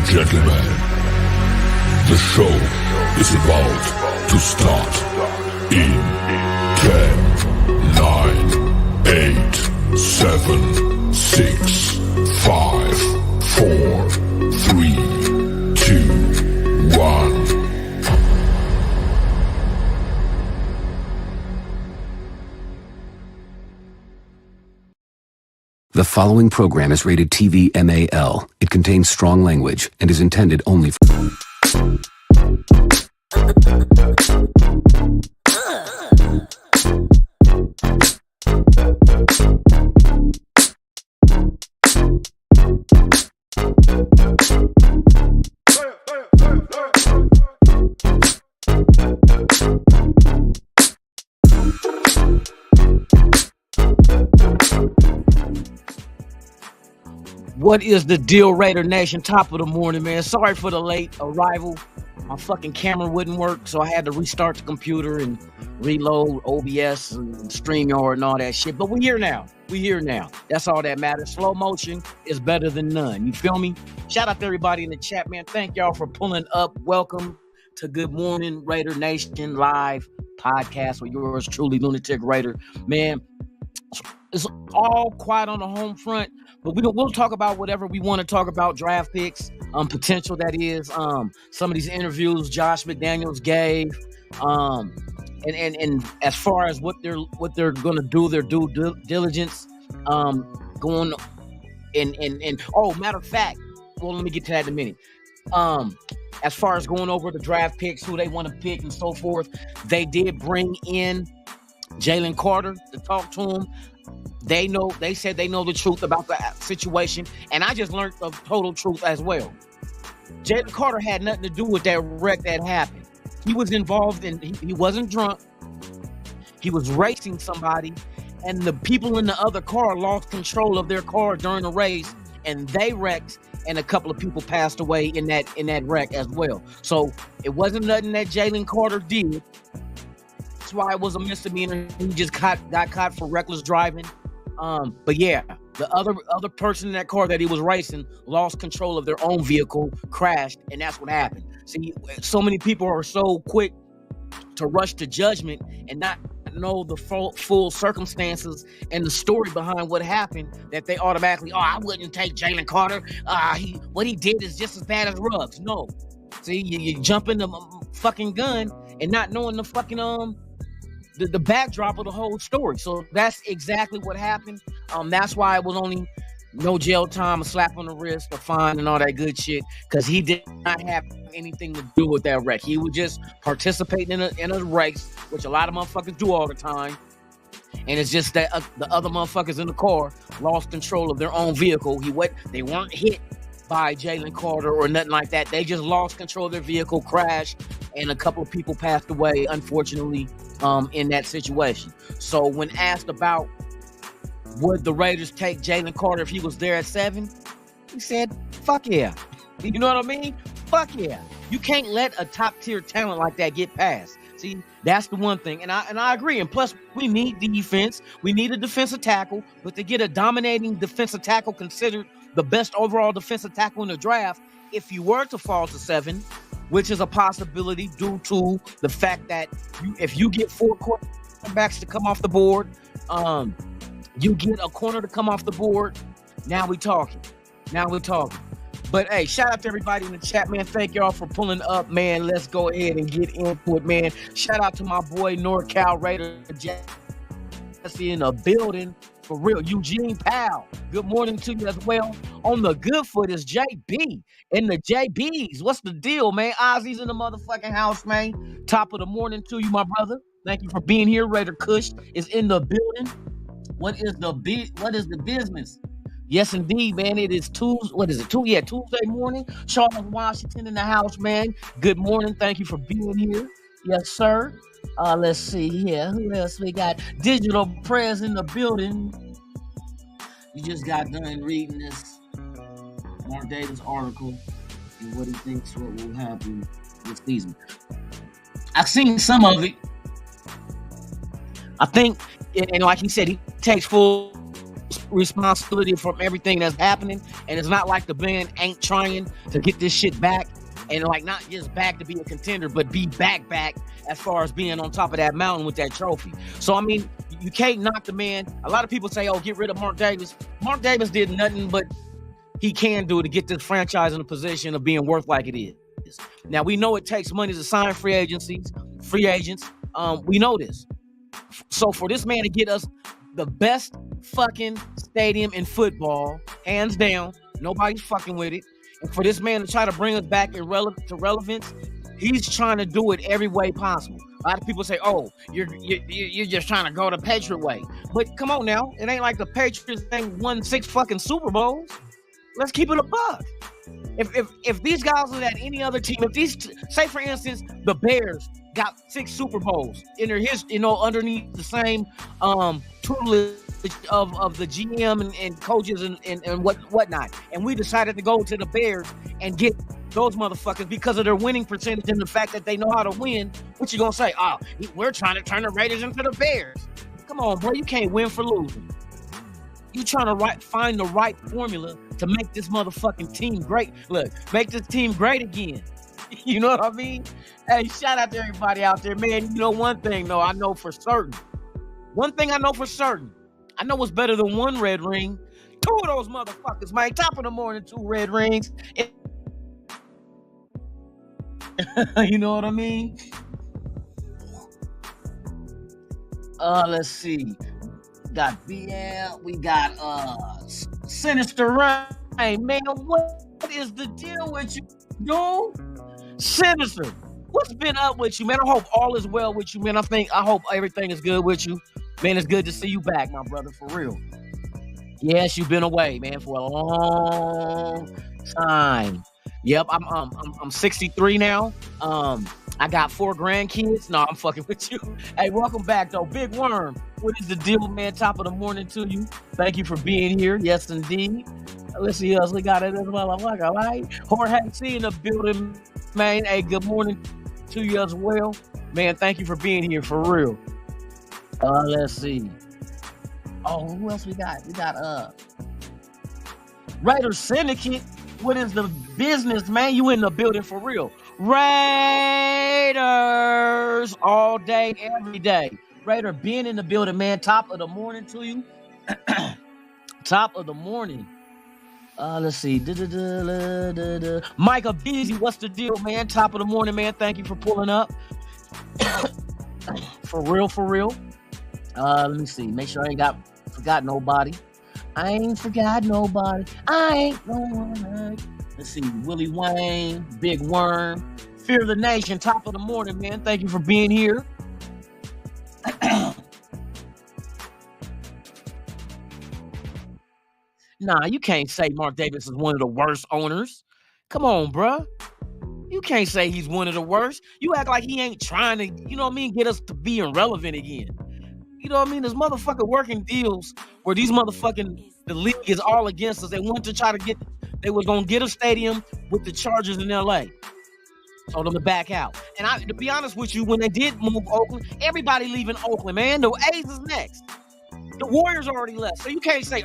gentlemen, the show is about to start in 10, 9, 8, 7, 6, 5, 4, 3, 2, 1. The following program is rated TV MAL. It contains strong language and is intended only for... What is the deal, Raider Nation? Top of the morning, man. Sorry for the late arrival. My fucking camera wouldn't work, so I had to restart the computer and reload OBS and StreamYard and all that shit. But we're here now. That's all that matters. Slow motion is better than none. You feel me? Shout out to everybody in the chat, man. Thank y'all for pulling up. Welcome to Good Morning Raider Nation live podcast with yours truly, Lunatic Raider. Man, it's all quiet on the home front, but we'll talk about whatever we want to talk about. Draft picks, potential, that is, some of these interviews Josh McDaniels gave, and as far as what they're gonna do, their due diligence, going and oh, matter of fact, well, let me get to that in a minute. As far as going over the draft picks, who they want to pick and so forth, they did bring in Jalen Carter to talk to him. They said they know the truth about the situation, and I just learned the total truth as well. Jalen Carter had nothing to do with that wreck that happened. He was involved in, he wasn't drunk. He was racing somebody, and the people in the other car lost control of their car during the race, and they wrecked, and a couple of people passed away in that wreck as well. So it wasn't nothing that Jalen Carter did. That's why it was a misdemeanor. He just got caught for reckless driving. But yeah, the other person in that car that he was racing lost control of their own vehicle, crashed, and that's what happened. See, so many people are so quick to rush to judgment and not know the full circumstances and the story behind what happened, that they automatically, I wouldn't take Jalen Carter. What he did is just as bad as Ruggs. No. See, you jump in the fucking gun and not knowing the fucking the backdrop of the whole story. So that's exactly what happened. That's why it was only no jail time, a slap on the wrist, a fine, and all that good shit, because he did not have anything to do with that wreck. He was just participating in a race, which a lot of motherfuckers do all the time. And it's just that the other motherfuckers in the car lost control of their own vehicle. They weren't hit by Jalen Carter or nothing like that. They just lost control of their vehicle, crashed, and a couple of people passed away, unfortunately, in that situation. So when asked about would the Raiders take Jalen Carter if he was there at 7, he said, fuck yeah. You know what I mean? Fuck yeah. You can't let a top-tier talent like that get past. See, that's the one thing. And I agree. And plus, we need defense. We need a defensive tackle. But to get a dominating defensive tackle considered the best overall defensive tackle in the draft, if you were to fall to 7, which is a possibility due to the fact that if you get 4 quarterbacks to come off the board, you get a corner to come off the board, now we're talking. But hey, shout out to everybody in the chat, man. Thank y'all for pulling up, man. Let's go ahead and get into it, man. Shout out to my boy NorCal Raider Jesse in the building. For real, Eugene Powell. Good morning to you as well. On the good foot is JB and the JBs. What's the deal, man? Ozzy's in the motherfucking house, man. Top of the morning to you, my brother. Thank you for being here. Raider Kush is in the building. What is the business? Yes, indeed, man. It is Tuesday. What is it? Tuesday morning. Charlotte, Washington in the house, man. Good morning. Thank you for being here. Yes, sir. Let's see here. Who else we got? Digital Prayers in the building. You just got done reading this Mark Davis article and what he thinks what will happen this season. I've seen some of it. I think, and like he said, he takes full responsibility from everything that's happening. And it's not like the band ain't trying to get this shit back. And like not just back to be a contender, but be back as far as being on top of that mountain with that trophy. So, I mean, you can't knock the man. A lot of people say, oh, get rid of Mark Davis. Mark Davis did nothing but he can do to get this franchise in a position of being worth like it is. Now, we know it takes money to sign free agents. We know this. So for this man to get us the best fucking stadium in football, hands down, nobody's fucking with it. And for this man to try to bring us back to relevance, he's trying to do it every way possible. A lot of people say, "Oh, you're just trying to go the Patriot way." But come on now, it ain't like the Patriots ain't won 6 fucking Super Bowls. Let's keep it a buck. If these guys are at any other team, if these, say for instance, the Bears got 6 Super Bowls in their history, underneath the same tutelage of the GM and coaches and whatnot, and we decided to go to the Bears and get those motherfuckers because of their winning percentage and the fact that they know how to win, what you gonna say? Oh, we're trying to turn the Raiders into the Bears. Come on, bro, you can't win for losing. You trying to find the right formula to make this motherfucking team great. Look, make this team great again. You know what I mean? Hey, shout out to everybody out there, man. You know one thing, though, I know for certain. One thing I know for certain. I know what's better than 1 red ring. 2 of those motherfuckers, man. Top of the morning, 2 red rings. You know what I mean? Let's see. We got BL. We got Sinister Rain. Man, what is the deal with you, dude? Sinister, what's been up with you, man? I hope all is well with you, man. I hope everything is good with you. Man, it's good to see you back, my brother, for real. Yes, you've been away, man, for a long time. Yep, I'm 63 now. I got 4 grandkids. No, I'm fucking with you. Hey, welcome back, though. Big Worm, what is the deal, man? Top of the morning to you. Thank you for being here. Yes, indeed. Let's see us. We got it as motherfucker, right? Jorge C in the building, man. Hey, good morning to you as well. Man, thank you for being here, for real. Let's see. Oh, who else we got? We got Raiders Syndicate. What is the business, man? You in the building for real. Raiders all day, every day. Raider being in the building, man. Top of the morning to you. Top of the morning. Let's see. Micah Beasy, what's the deal, man? Top of the morning, man. Thank you for pulling up. For real. Let me see. Make sure I ain't forgot nobody. I ain't forgot nobody. I ain't no one. Let's see. Willie Wayne, Big Worm, Fear of the Nation. Top of the morning, man. Thank you for being here. Nah, you can't say Mark Davis is one of the worst owners. Come on, bruh. You can't say he's one of the worst. You act like he ain't trying to, you know what I mean, get us to be irrelevant again. You know what I mean? There's motherfucking working deals where these motherfucking, the league is all against us. They want to try to they was going to get a stadium with the Chargers in LA. Told them to back out. And to be honest with you, when they did move Oakland, everybody leaving Oakland, man. The A's is next. The Warriors already left. So you can't say,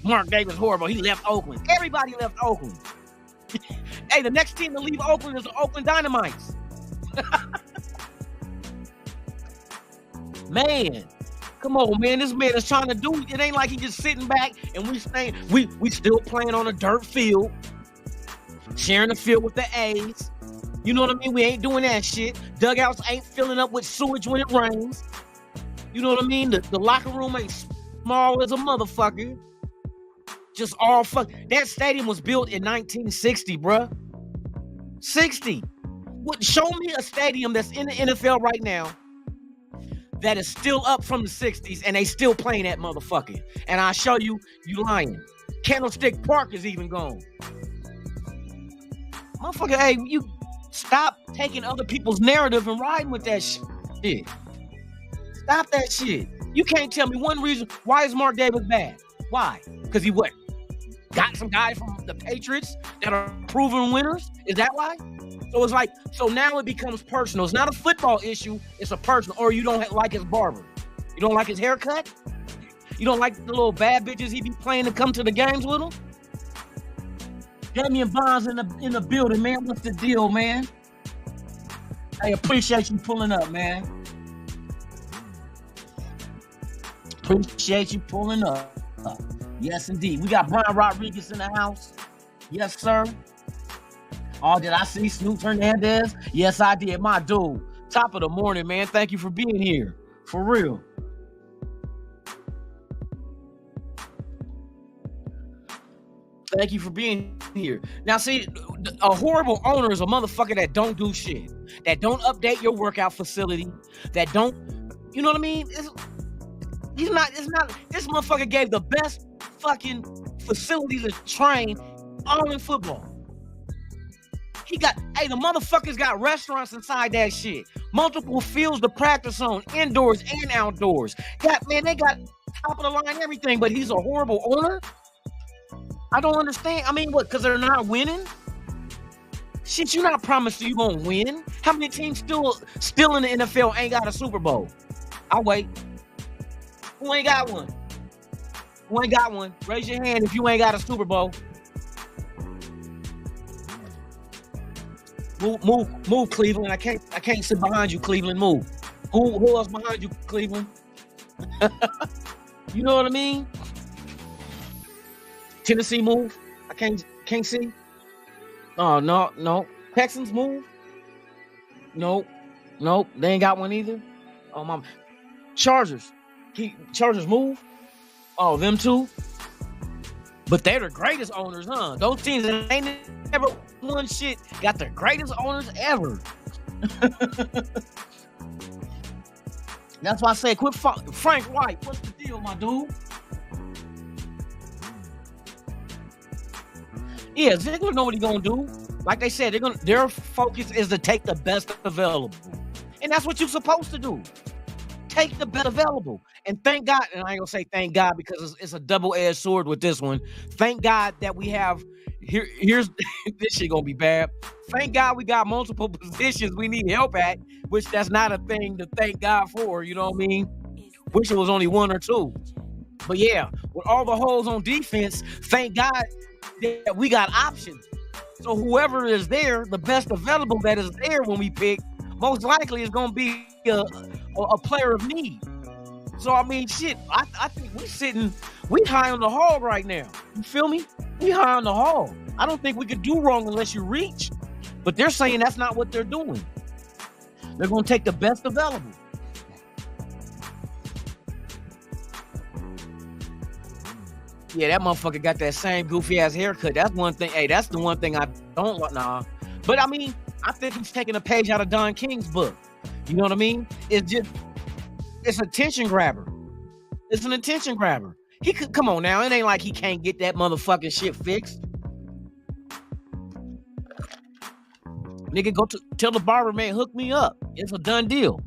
Mark Davis horrible. He left Oakland. Everybody left Oakland. Hey, the next team to leave Oakland is the Oakland Dynamites. Man, come on, man. This man is trying to do it. It ain't like he just sitting back and we still playing on a dirt field, sharing the field with the A's. You know what I mean? We ain't doing that shit. Dugouts ain't filling up with sewage when it rains. You know what I mean? The locker room ain't small as a motherfucker. Just all fuck. That stadium was built in 1960, bruh. 60. Show me a stadium that's in the NFL right now that is still up from the 60s and they still playing that motherfucker. And I'll show you lying. Candlestick Park is even gone. Motherfucker, hey, you stop taking other people's narrative and riding with that shit. Stop that shit. You can't tell me one reason why is Mark Davis bad. Why? Because he what? Got some guys from the Patriots that are proven winners? Is that why? So it's like, so now it becomes personal. It's not a football issue. It's a personal. Or you don't like his barber. You don't like his haircut? You don't like the little bad bitches he be playing to come to the games with him? Damian Bonds in the building, man. What's the deal, man? I appreciate you pulling up, man. Appreciate you pulling up. Yes, indeed. We got Brian Rodriguez in the house. Yes, sir. Oh, did I see Snoop Hernandez? Yes, I did. My dude. Top of the morning, man. Thank you for being here. For real. Thank you for being here. Now, see, a horrible owner is a motherfucker that don't do shit, that don't update your workout facility, that don't, you know what I mean? It's not. This motherfucker gave the best fucking facility to train all in football. The motherfuckers got restaurants inside that shit, multiple fields to practice on, indoors and outdoors. They got top of the line everything, but he's a horrible owner. I don't understand. I mean, what? Because they're not winning? Shit, you're not promised you gonna win. How many teams still in the NFL ain't got a Super Bowl? I'll wait. Who ain't got one? Who ain't got one? Raise your hand if you ain't got a Super Bowl. Move, Cleveland. I can't sit behind you, Cleveland. Move. Who else behind you, Cleveland? You know what I mean? Tennessee move. I can't see. Oh no. Texans move. Nope. They ain't got one either. Oh my. Chargers move. Oh, them too. But they're the greatest owners, huh? Those teams that ain't never won shit got the greatest owners ever. That's why I say quit. Frank White, what's the deal, my dude? Yeah, Ziegler know what he's gonna do. Like they said, their focus is to take the best available, and that's what you're supposed to do. Take the best available, and thank God. And I ain't gonna say thank God because it's a double-edged sword with this one. Thank God that we have here's this shit gonna be bad. Thank God we got multiple positions we need help at, which that's not a thing to thank God for. You know what I mean? Wish it was only one or two. But yeah, with all the holes on defense, thank God that we got options. So whoever is there, the best available that is there when we pick, most likely is going to be a player of need. So I mean, shit, I think we high on the hog right now. You feel me? We high on the hog. I don't think we could do wrong unless you reach. But they're saying that's not what they're doing. They're going to take the best available. Yeah, that motherfucker got that same goofy ass haircut. That's one thing. Hey, that's the one thing I don't like. Nah. But I mean, I think he's taking a page out of Don King's book. You know what I mean? It's an attention grabber. It's an attention grabber. He could come on now. It ain't like he can't get that motherfucking shit fixed. Nigga, tell the barber man, hook me up. It's a done deal.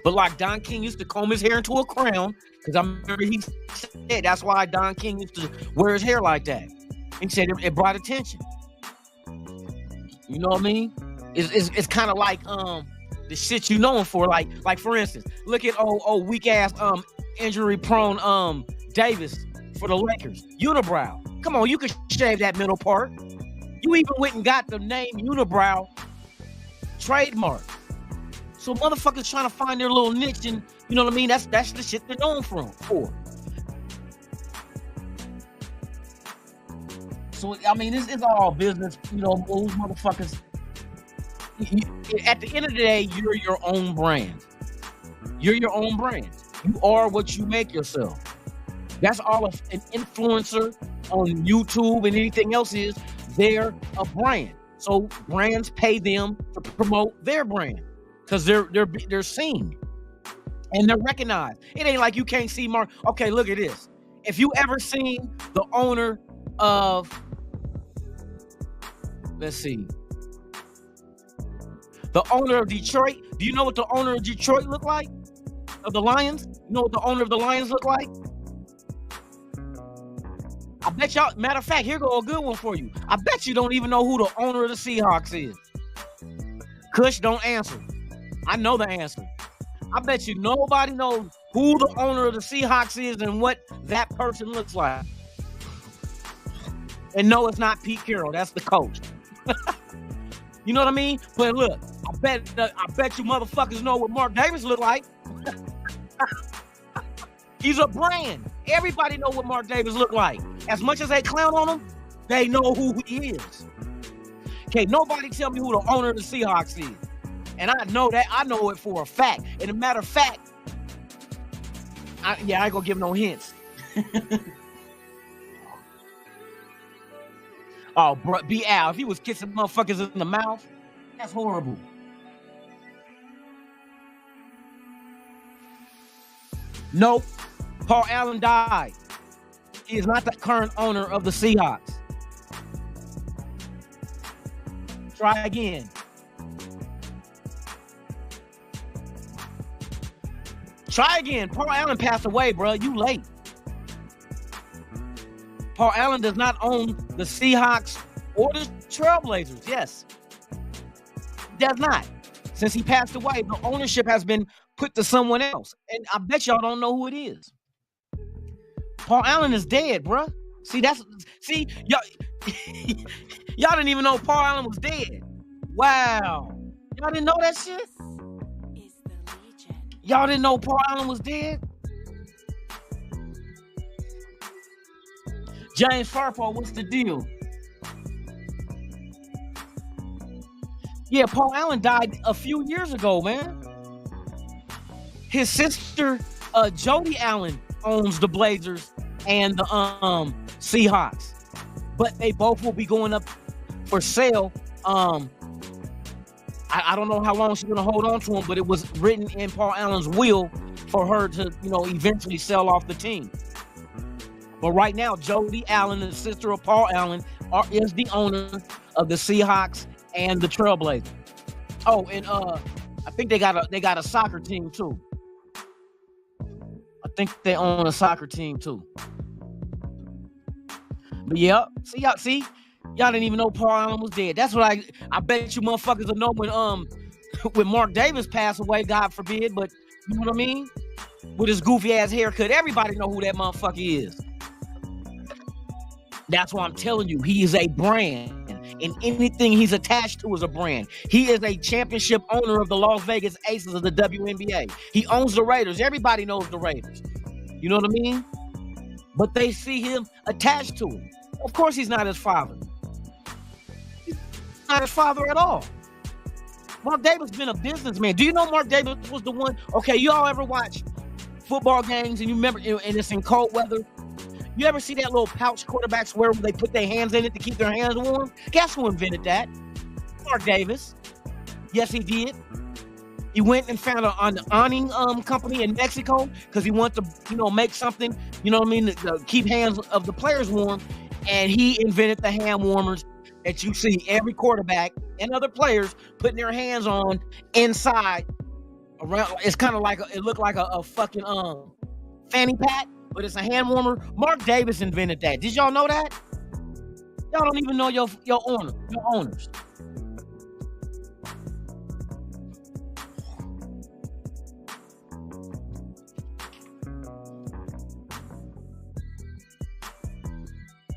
But like Don King used to comb his hair into a crown, because I remember he said that's why Don King used to wear his hair like that. He said it brought attention. You know what I mean? It's kind of like the shit you know him for. Like for instance, look at weak ass injury prone Davis for the Lakers. Unibrow. Come on, you could shave that middle part. You even went and got the name Unibrow trademark. So motherfuckers trying to find their little niche, and you know what I mean? That's the shit they're known for. So I mean, it's all business, you know, moves, motherfuckers. At the end of the day, you're your own brand. You're your own brand. You are what you make yourself. That's all an influencer on YouTube and anything else is. They're a brand. So brands pay them to promote their brand because they're seen and they're recognized. It ain't like you can't see Mark. Okay, look at this. If you ever seen the owner of, let's see, the owner of Detroit. Do you know what the owner of Detroit look like? Of the Lions? You know what the owner of the Lions look like? I bet y'all, matter of fact, here go a good one for you. I bet you don't even know who the owner of the Seahawks is. Kush, don't answer. I know the answer. I bet you nobody knows who the owner of the Seahawks is and what that person looks like. And no, it's not Pete Carroll. That's the coach. You know what I mean? But look, I bet you motherfuckers know what Mark Davis look like. He's a brand. Everybody know what Mark Davis look like. As much as they clown on him, they know who he is. Okay, nobody tell me who the owner of the Seahawks is. And I know that. I know it for a fact. And a matter of fact, I ain't gonna give no hints. Oh, bro, B. Al, if he was kissing motherfuckers in the mouth, that's horrible. Nope. Paul Allen died. He is not the current owner of the Seahawks. Try again. Try again. Paul Allen passed away, bro. You late. Paul Allen does not own the Seahawks or the Trailblazers. Yes. Does not. Since he passed away, the ownership has been put to someone else. And I bet y'all don't know who it is. Paul Allen is dead, bro. Y'all y'all didn't even know Paul Allen was dead. Wow. Y'all didn't know that shit? Y'all didn't know Paul Allen was dead? James Farfar, what's the deal? Yeah, Paul Allen died a few years ago, man. His sister, Jody Allen, owns the Blazers and the Seahawks. But they both will be going up for sale. I don't know how long she's going to hold on to him, but it was written in Paul Allen's will for her to, eventually sell off the team. But right now, Jody Allen, the sister of Paul Allen, is the owner of the Seahawks and the Trailblazers. Oh, and I think they got a soccer team too. I think they own a soccer team too. But yeah, see, y'all didn't even know Paul Allen was dead. That's what I bet you motherfuckers will know when Mark Davis passed away, God forbid. But you know what I mean? With his goofy ass haircut, everybody know who that motherfucker is. That's why I'm telling you, he is a brand. And anything he's attached to is a brand. He is a championship owner of the Las Vegas Aces of the WNBA. He owns the Raiders. Everybody knows the Raiders. You know what I mean? But they see him attached to it. Of course he's not his father. He's not his father at all. Mark Davis been a businessman. Do you know Mark Davis was the one? Okay, you all ever watch football games and you remember, and it's in cold weather? You ever see that little pouch quarterbacks wear where they put their hands in it to keep their hands warm? Guess who invented that? Mark Davis. Yes, he did. He went and found an awning company in Mexico because he wanted to, make something, to keep hands of the players warm. And he invented the hand warmers that you see every quarterback and other players putting their hands on inside. Around. It's kind of like it looked like a fucking fanny pack. But it's a hand warmer. Mark Davis invented that. Did y'all know that? Y'all don't even know your owners.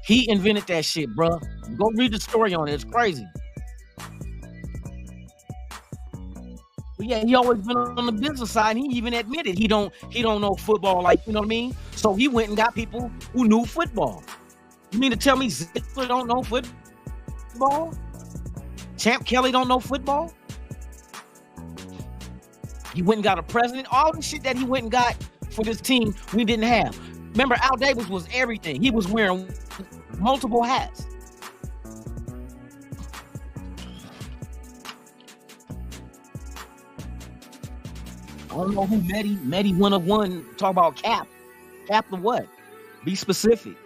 He invented that shit, bro. Go read the story on it. It's crazy. But yeah, he always been on the business side. And he even admitted he don't know football, like, you know what I mean? So he went and got people who knew football. You mean to tell me Ziegler don't know football? Champ Kelly don't know football? He went and got a president. All the shit that he went and got for this team, we didn't have. Remember, Al Davis was everything. He was wearing multiple hats. I don't know who Medi one of one. Talk about Cap. Cap the what? Be specific.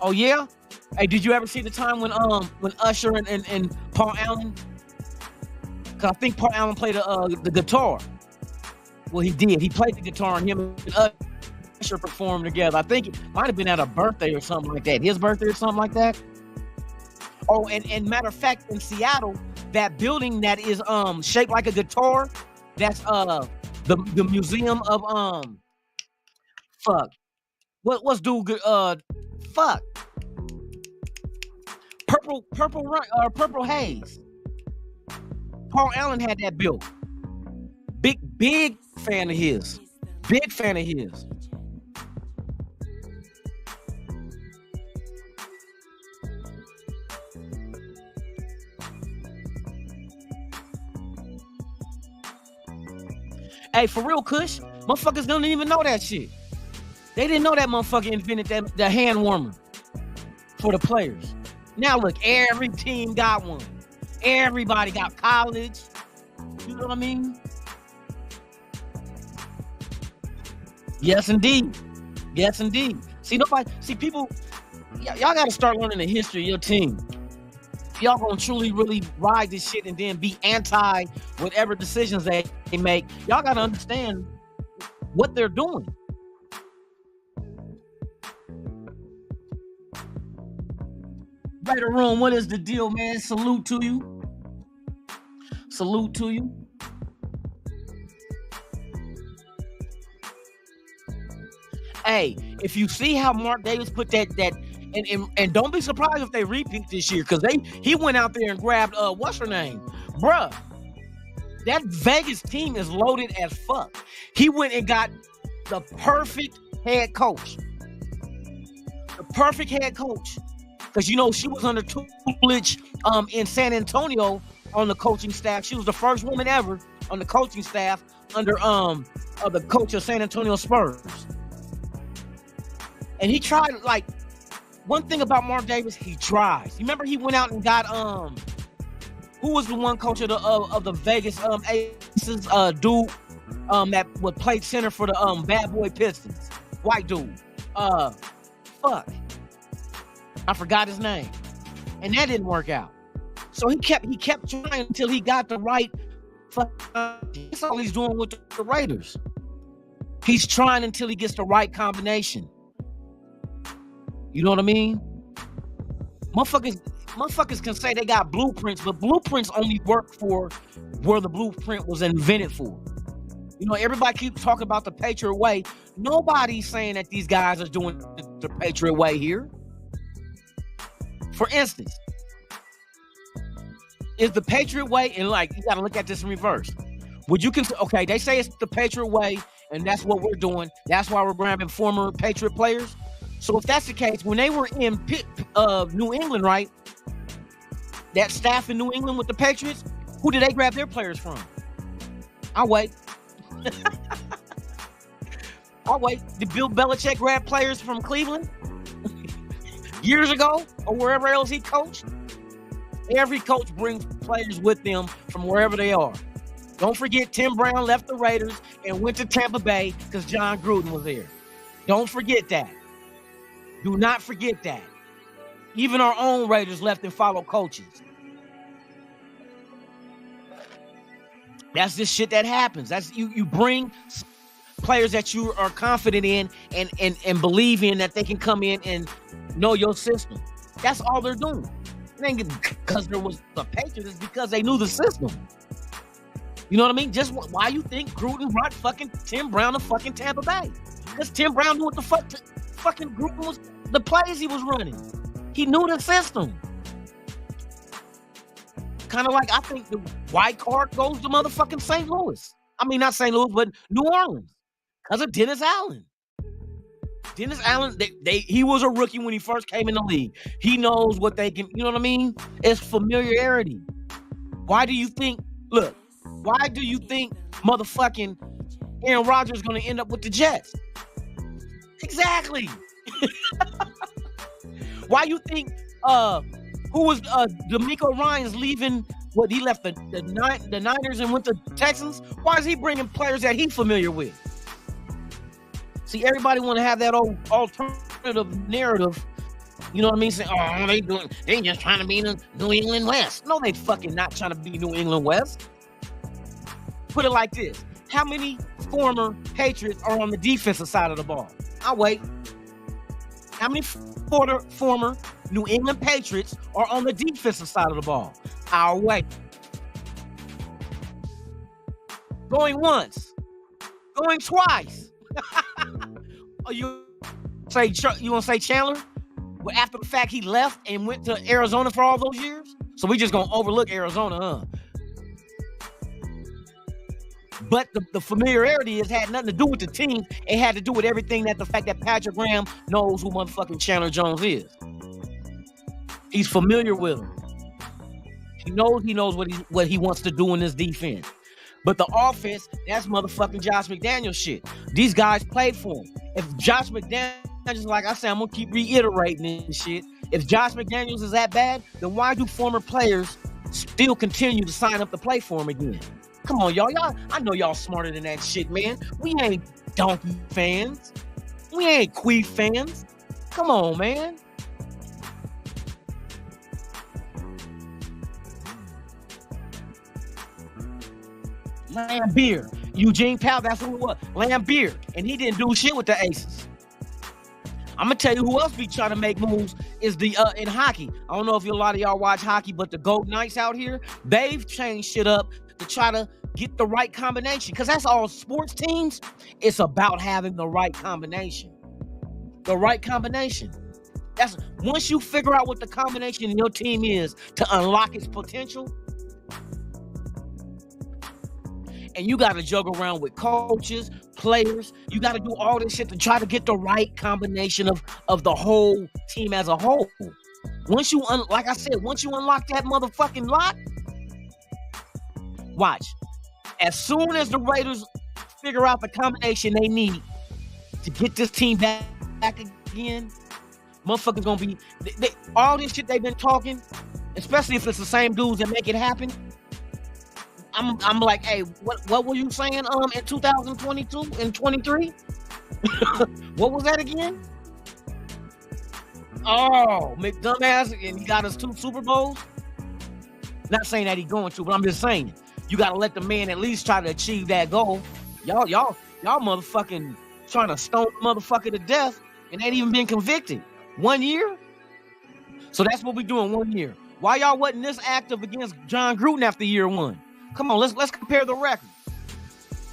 Oh yeah? Hey, did you ever see the time when Usher and Paul Allen? Cause I think Paul Allen played the guitar. Well, he did. He played the guitar, and him and Usher performed together. I think it might have been at a birthday or something like that. His birthday or something like that. Oh, and matter of fact, in Seattle, that building that is shaped like a guitar, that's the museum of fuck. What's dude fuck. Purple Haze. Paul Allen had that built. Big fan of his. Big fan of his. Hey, for real, Kush, motherfuckers don't even know that shit. They didn't know that motherfucker invented the hand warmer for the players. Now look, every team got one. Everybody got college. You know what I mean? Yes, indeed. Yes, indeed. See, people, y'all got to start learning the history of your team. If y'all gonna truly, really ride this shit and then be anti whatever decisions they make, y'all got to understand what they're doing. Raider Room, what is the deal, man? Salute to you. Salute to you. Hey, if you see how Mark Davis put that and don't be surprised if they repeat this year, because he went out there and grabbed what's her name? Bruh. That Vegas team is loaded as fuck. He went and got the perfect head coach. The perfect head coach. Because, you know, she was under tutelage in San Antonio on the coaching staff. She was the first woman ever on the coaching staff under the coach of San Antonio Spurs. And he tried, like, one thing about Mark Davis, he tries. You remember he went out and got who was the one coach of the Vegas Aces dude that would play center for the Bad Boy Pistons? White dude. Fuck. I forgot his name. And that didn't work out. So he kept trying until he got the right that's all he's doing with the Raiders. He's trying until he gets the right combination. You know what I mean? Motherfuckers can say they got blueprints, but blueprints only work for where the blueprint was invented for. You know, everybody keeps talking about the Patriot Way. Nobody's saying that these guys are doing the Patriot Way here. For instance, is the Patriot Way, and like, you got to look at this in reverse. Would you consider, okay, they say it's the Patriot Way, and that's what we're doing. That's why we're grabbing former Patriot players. So if that's the case, when they were in New England, right, that staff in New England with the Patriots, who did they grab their players from? I'll wait. Did Bill Belichick grab players from Cleveland years ago or wherever else he coached? Every coach brings players with them from wherever they are. Don't forget Tim Brown left the Raiders and went to Tampa Bay because John Gruden was there. Don't forget that. Do not forget that. Even our own Raiders left and followed coaches. That's just shit that happens. That's you bring players that you are confident in and believe in that they can come in and know your system. That's all they're doing. It ain't because there was the Patriots, it's because they knew the system. You know what I mean? Just why you think Gruden brought fucking Tim Brown to fucking Tampa Bay? Because Tim Brown knew what the fuck fucking Gruden was, the plays he was running. He knew the system. Kind of like, I think the white card goes to motherfucking St. Louis. I mean, not St. Louis, but New Orleans. Because of Dennis Allen. Dennis Allen, he was a rookie when he first came in the league. He knows what they can, you know what I mean? It's familiarity. Why do you think motherfucking Aaron Rodgers is going to end up with the Jets? Exactly. Why you think who was D'Amico Ryans leaving? What, he left the Niners and went to Texans? Why is he bringing players that he's familiar with? See, everybody want to have that old alternative narrative. You know what I mean? Saying, oh, they just trying to be in the New England West. No, they fucking not trying to be New England West. Put it like this. How many former Patriots are on the defensive side of the ball? I'll wait. How many former New England Patriots are on the defensive side of the ball? I'll wait. Going once. Going twice. Are you gonna say Chandler? Well, after the fact he left and went to Arizona for all those years? So we just gonna overlook Arizona, huh? But the familiarity had nothing to do with the team. It had to do with everything the fact that Patrick Graham knows who motherfucking Chandler Jones is. He's familiar with him. He knows what he wants to do in this defense. But the offense, that's motherfucking Josh McDaniels shit. These guys played for him. If Josh McDaniels, like I said, I'm gonna keep reiterating this shit. If Josh McDaniels is that bad, then why do former players still continue to sign up to play for him again? Come on, y'all. I know y'all smarter than that shit, man. We ain't Donkey fans. We ain't Queef fans. Come on, man. Lambeer. Eugene Powell, that's who it was. Lambeer. And he didn't do shit with the Aces. I'm going to tell you who else be trying to make moves is in hockey. I don't know if a lot of y'all watch hockey, but the Gold Knights out here, they've changed shit up to try to get the right combination. Because that's all sports teams. It's about having the right combination. The right combination. That's once you figure out what the combination in your team is to unlock its potential, and you got to juggle around with coaches, players. You got to do all this shit to try to get the right combination of the whole team as a whole. Once you, like I said, once you unlock that motherfucking lock, watch. As soon as the Raiders figure out the combination they need to get this team back again, motherfuckers gonna be all this shit they've been talking, especially if it's the same dudes that make it happen. I'm like, hey, what were you saying in 2022 and 23? What was that again? Oh, McDumbass, and he got us 2 Super Bowls. Not saying that he's going to, but I'm just saying you got to let the man at least try to achieve that goal. Y'all motherfucking trying to stone the motherfucker to death and ain't even been convicted. 1 year? So that's what we doing 1 year. Why y'all wasn't this active against John Gruden after year 1? Come on, let's compare the records.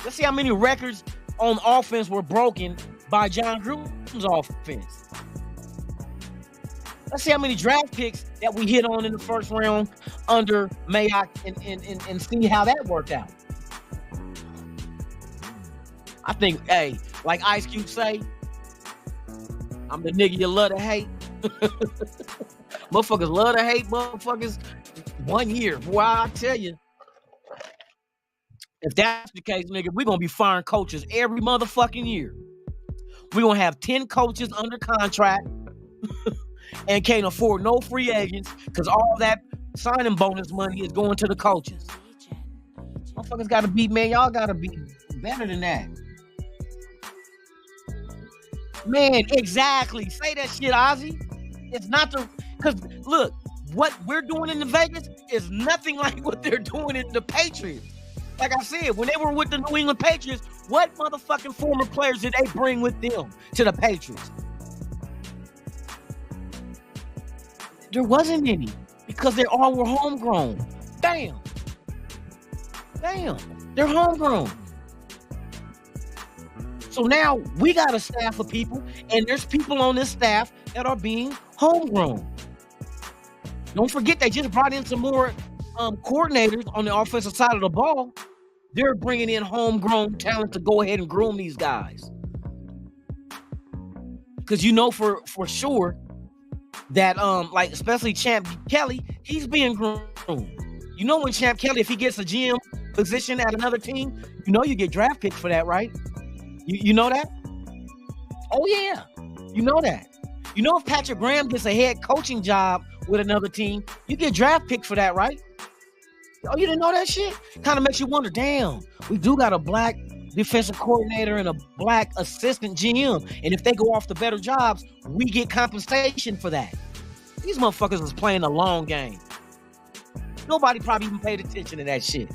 Let's see how many records on offense were broken by John Gruden's offense. Let's see how many draft picks that we hit on in the first round under Mayock and see how that worked out. I think, hey, like Ice Cube say, I'm the nigga you love to hate. Motherfuckers love to hate motherfuckers 1 year. Boy, I tell you. If that's the case, nigga, we're going to be firing coaches every motherfucking year. We're going to have 10 coaches under contract and can't afford no free agents because all that signing bonus money is going to the coaches. Motherfuckers got to be, man, y'all got to be better than that. Man, exactly. Say that shit, Ozzy. It's not the, because look, what we're doing in the Vegas is nothing like what they're doing in the Patriots. Like I said, when they were with the New England Patriots, what motherfucking former players did they bring with them to the Patriots? There wasn't any because they all were homegrown. Damn, they're homegrown. So now we got a staff of people, and there's people on this staff that are being homegrown. Don't forget, they just brought in some more coordinators on the offensive side of the ball. They're bringing in homegrown talent to go ahead and groom these guys. Because you know for sure that, like, especially Champ Kelly, he's being groomed. You know when Champ Kelly, if he gets a GM position at another team, you know you get draft picks for that, right? You know that? Oh, yeah. You know that. You know if Patrick Graham gets a head coaching job with another team, you get draft picks for that, right? Oh, you didn't know that shit? Kind of makes you wonder, damn, we do got a black defensive coordinator and a black assistant GM. And if they go off to better jobs, we get compensation for that. These motherfuckers is playing a long game. Nobody probably even paid attention to that shit.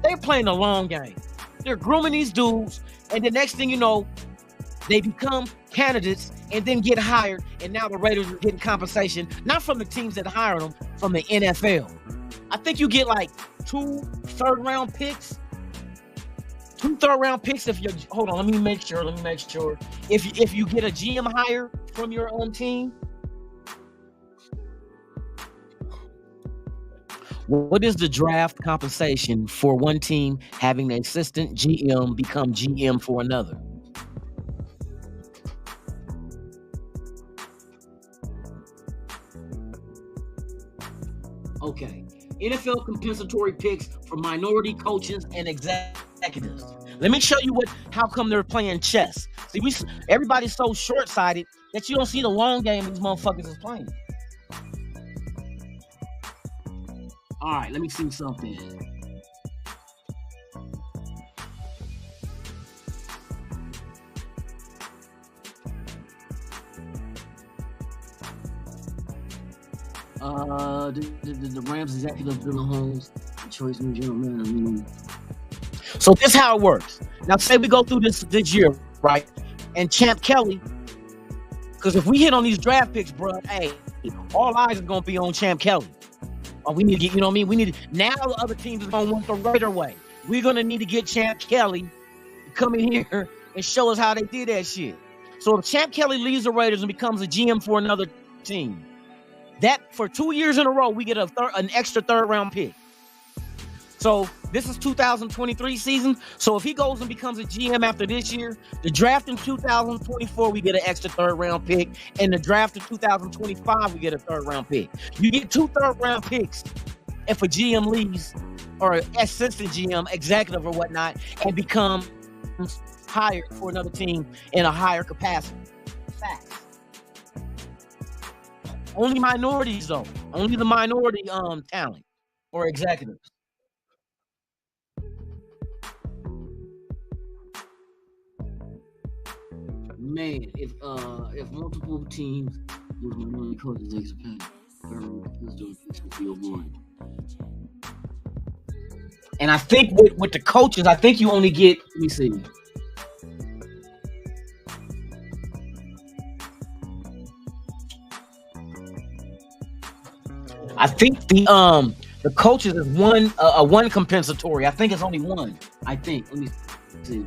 They're playing a long game. They're grooming these dudes, and the next thing you know, they become candidates and then get hired, and now the Raiders are getting compensation, not from the teams that hired them, from the NFL. I think you get like 2 third-round picks. 2 third-round picks if you hold on. Let me make sure. If you get a GM hire from your own team. What is the draft compensation for one team having an assistant GM become GM for another? Okay. NFL compensatory picks for minority coaches and executives. Let me show you how come they're playing chess. See, everybody's so short-sighted that you don't see the long game these motherfuckers is playing. All right, let me see something. The Rams executive Bill Holmes, choice new general manager. So this is how it works. Now, say we go through this year, right? And Champ Kelly, because if we hit on these draft picks, bro, hey, all eyes are gonna be on Champ Kelly. We need to get, you know what I mean? We need to, now the other teams are gonna want the Raider way. We're gonna need to get Champ Kelly to come in here and show us how they did that shit. So if Champ Kelly leaves the Raiders and becomes a GM for another team, that for 2 years in a row, we get an extra third-round pick. So this is 2023 season. So if he goes and becomes a GM after this year, the draft in 2024, we get an extra third-round pick. And the draft in 2025, we get a third-round pick. You get 2 third-round picks if a GM leaves, or assistant GM, executive or whatnot, and becomes hired for another team in a higher capacity. Facts. Only minorities, though. Only the minority talent or executives. Man, if multiple teams with minority coaches expand, and I think with the coaches, I think you only get. Let me see. I think the coaches is one compensatory. I think it's only one. I think. Let me see.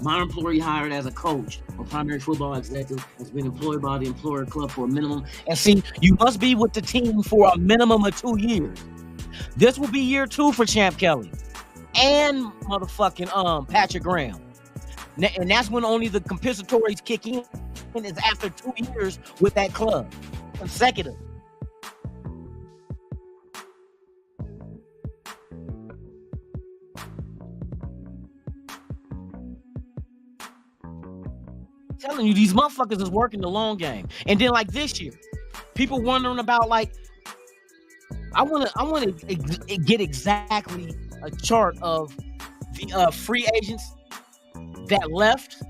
My employee hired as a coach or primary football executive has been employed by the employer club for a minimum. And see, you must be with the team for a minimum of 2 years. This will be year 2 for Champ Kelly and motherfucking Patrick Graham. And that's when only the compensatories kick in, and it's after 2 years with that club consecutive. Telling you, these motherfuckers is working the long game. And then like this year, people wondering about like, I want to get exactly a chart of the free agents that left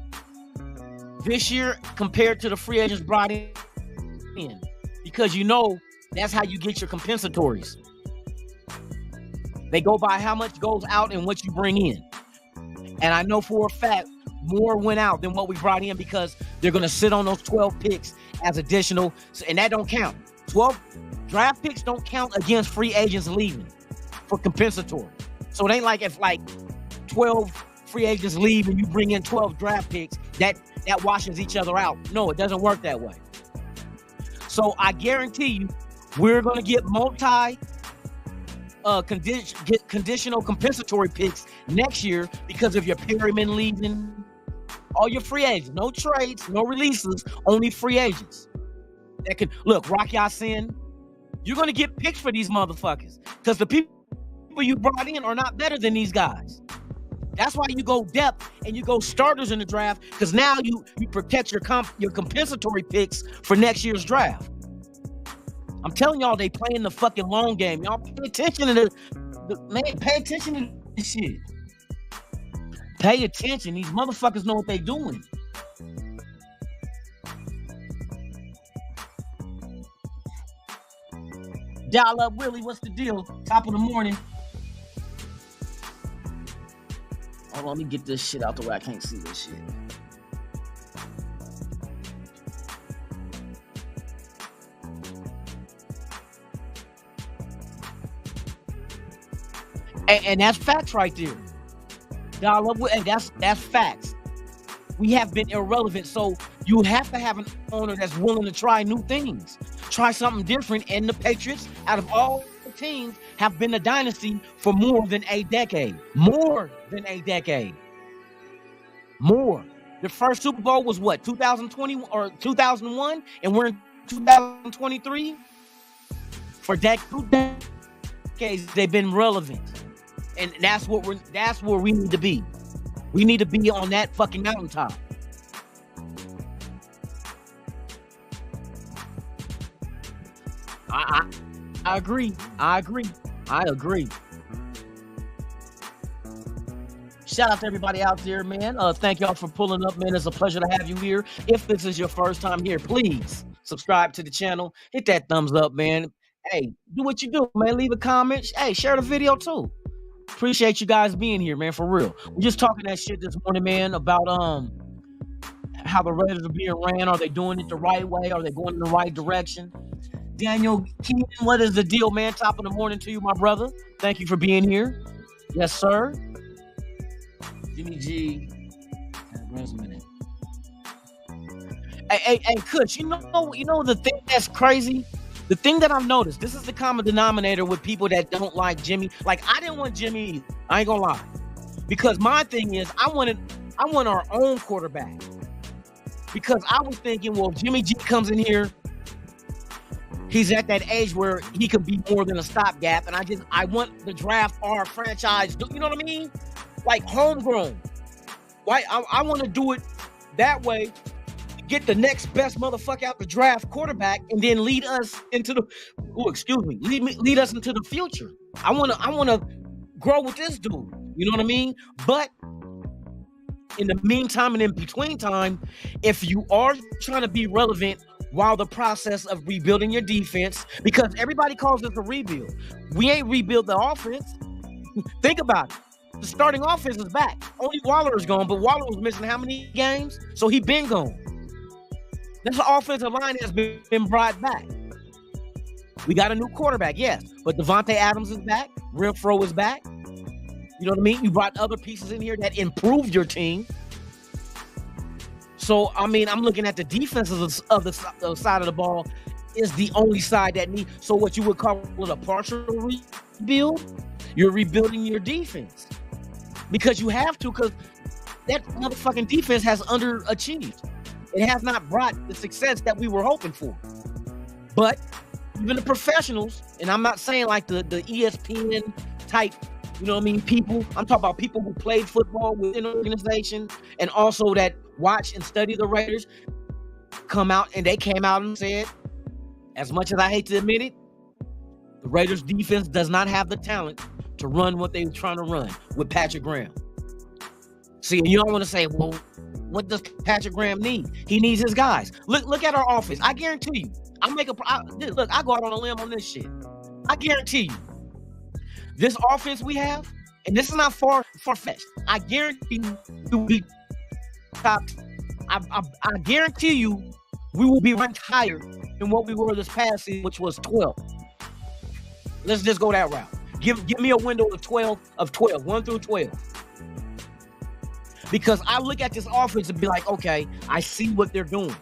this year compared to the free agents brought in, because you know that's how you get your compensatories. They go by how much goes out and what you bring in. And I know for a fact more went out than what we brought in, because they're going to sit on those 12 picks as additional, and that don't count. 12 draft picks don't count against free agents leaving for compensatory. So it ain't like if like 12 free agents leave and you bring in 12 draft picks, that washes each other out. No, it doesn't work that way. So I guarantee you, we're going to get conditional compensatory picks next year because of your Perryman leaving. All your free agents, no trades, no releases, only free agents. That can look, Rock Ya-Sin, you're gonna get picks for these motherfuckers because the people you brought in are not better than these guys. That's why you go depth and you go starters in the draft, because now you protect your compensatory picks for next year's draft. I'm telling y'all, they playing the fucking long game. Y'all pay attention to pay attention to this shit. Pay attention. These motherfuckers know what they doing. Dial up Willie, what's the deal? Top of the morning. Hold on, let me get this shit out the way. I can't see this shit. And that's facts right there. That's facts. We have been irrelevant, so you have to have an owner that's willing to try new things, try something different. And the Patriots, out of all the teams, have been a dynasty for more than a decade. More. The first Super Bowl was what, 2020 or 2001, and we're in 2023. For two decades, they've been relevant, and that's where we need to be. We need to be on that fucking mountaintop. I agree. Shout out to everybody out there, man. Thank y'all for pulling up, man. It's a pleasure to have you here. If this is your first time here, please subscribe to the channel. Hit that thumbs up, man. Hey, do what you do, man. Leave a comment. Hey, share the video too. Appreciate you guys being here, man, for real. We're just talking that shit this morning, man, about how the Raiders are being ran. Are they doing it the right way? Are they going in the right direction? Daniel Keenan, what is the deal, man? Top of the morning to you, my brother. Thank you for being here. Yes, sir. Jimmy G. Where's a minute? Hey, Kush, you know the thing that's crazy? The thing that I've noticed, this is the common denominator with people that don't like Jimmy. Like, I didn't want Jimmy either. I ain't gonna lie. Because my thing is, I want our own quarterback. Because I was thinking, well, Jimmy G comes in here, he's at that age where he could be more than a stopgap, and I want the draft our franchise. You know what I mean? Like homegrown. Why? I want to do it that way. Get the next best motherfucker out the draft quarterback, and then lead us into the lead us into the future. I wanna grow with this dude. You know what I mean? But in the meantime and in between time, if you are trying to be relevant while the process of rebuilding your defense, because everybody calls this a rebuild. We ain't rebuilt the offense. Think about it. The starting offense is back. Only Waller is gone, but Waller was missing how many games? So he been gone. This offensive line has been brought back. We got a new quarterback, yes, but Devontae Adams is back. Renfro is back. You know what I mean? You brought other pieces in here that improved your team. So, I mean, I'm looking at the defenses of the side of the ball is the only side that needs. So what you would call a partial rebuild, you're rebuilding your defense. Because you have to, because that motherfucking defense has underachieved. It has not brought the success that we were hoping for. But even the professionals, and I'm not saying like the ESPN type, you know what I mean, people. I'm talking about people who played football within an organization and also that watch and study the Raiders came out and said, as much as I hate to admit it, the Raiders defense does not have the talent to run what they were trying to run with Patrick Graham. See, and you don't want to say, well, what does Patrick Graham need? He needs his guys. Look at our offense. I guarantee you. I go out on a limb on this shit. I guarantee you. This offense we have, and this is not far-fetched. I guarantee you will be top. I guarantee you we will be ranked higher than what we were this past season, which was 12. Let's just go that route. Give me a window of 12, 1 through 12. Because I look at this offense and be like, okay, I see what they're doing.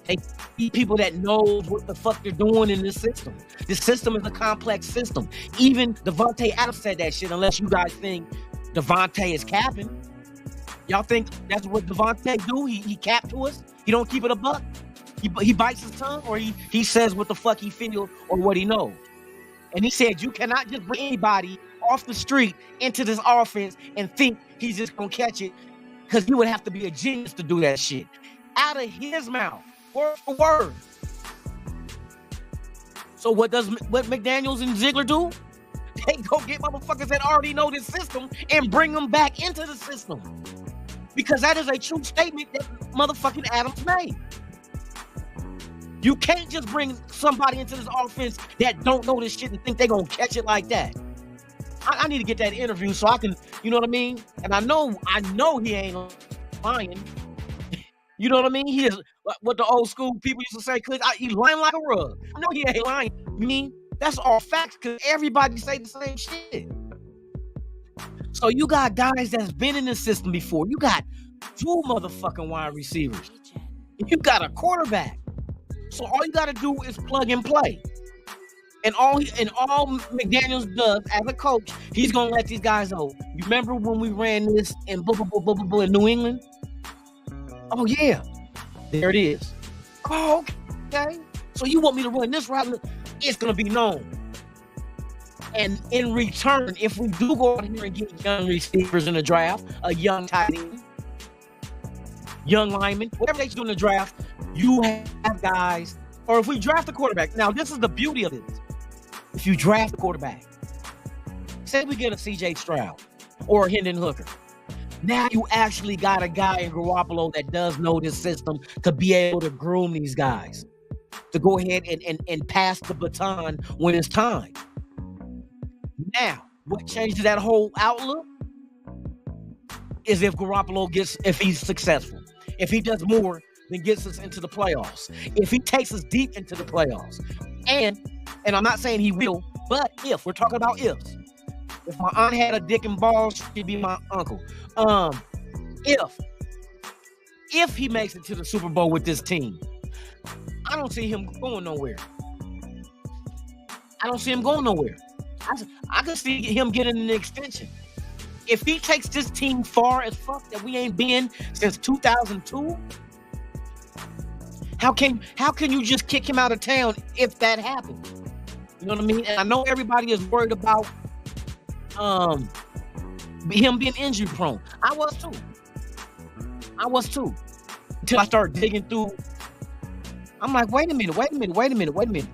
They need people that knows what the fuck they're doing in this system. This system is a complex system. Even Devontae Adams said that shit, unless you guys think Devontae is capping. Y'all think that's what Devontae do? He cap to us? He don't keep it a buck? He bites his tongue, or he says what the fuck he feels or what he knows. And he said you cannot just bring anybody off the street into this offense and think he's just gonna catch it, because you would have to be a genius to do that shit. Out of his mouth, word for word. So what McDaniels and Ziegler do? They go get motherfuckers that already know this system and bring them back into the system. Because that is a true statement that motherfucking Adams made. You can't just bring somebody into this offense that don't know this shit and think they're gonna catch it like that. I need to get that interview so I can, you know what I mean? And I know he ain't lying. You know what I mean? He is what the old school people used to say, cause he lying like a rug. I know he ain't lying. I mean, that's all facts, because everybody say the same shit. So you got guys that's been in the system before. You got 2 motherfucking wide receivers. You got a quarterback. So all you got to do is plug and play. And all McDaniels does as a coach, he's gonna let these guys know. You remember when we ran this in in New England? Oh yeah, there it is. Oh, okay. So you want me to run this route? It's gonna be known. And in return, if we do go out here and get young receivers in the draft, a young tight end, young lineman, whatever they do in the draft, you have guys. Or if we draft a quarterback, now this is the beauty of this. If you draft a quarterback, say we get a CJ Stroud or a Hendon Hooker, now you actually got a guy in Garoppolo that does know this system to be able to groom these guys, to go ahead and pass the baton when it's time. Now, what changes that whole outlook is if he's successful, if he does more than gets us into the playoffs, if he takes us deep into the playoffs, and I'm not saying he will, but if we're talking about ifs, if my aunt had a dick and balls, she'd be my uncle. If he makes it to the Super Bowl with this team, I don't see him going nowhere. I can see him getting an extension. If he takes this team far as fuck that we ain't been since 2002, how can you just kick him out of town if that happens? You know what I mean? And I know everybody is worried about him being injury prone. I was too. Until I started digging through. I'm like, wait a minute.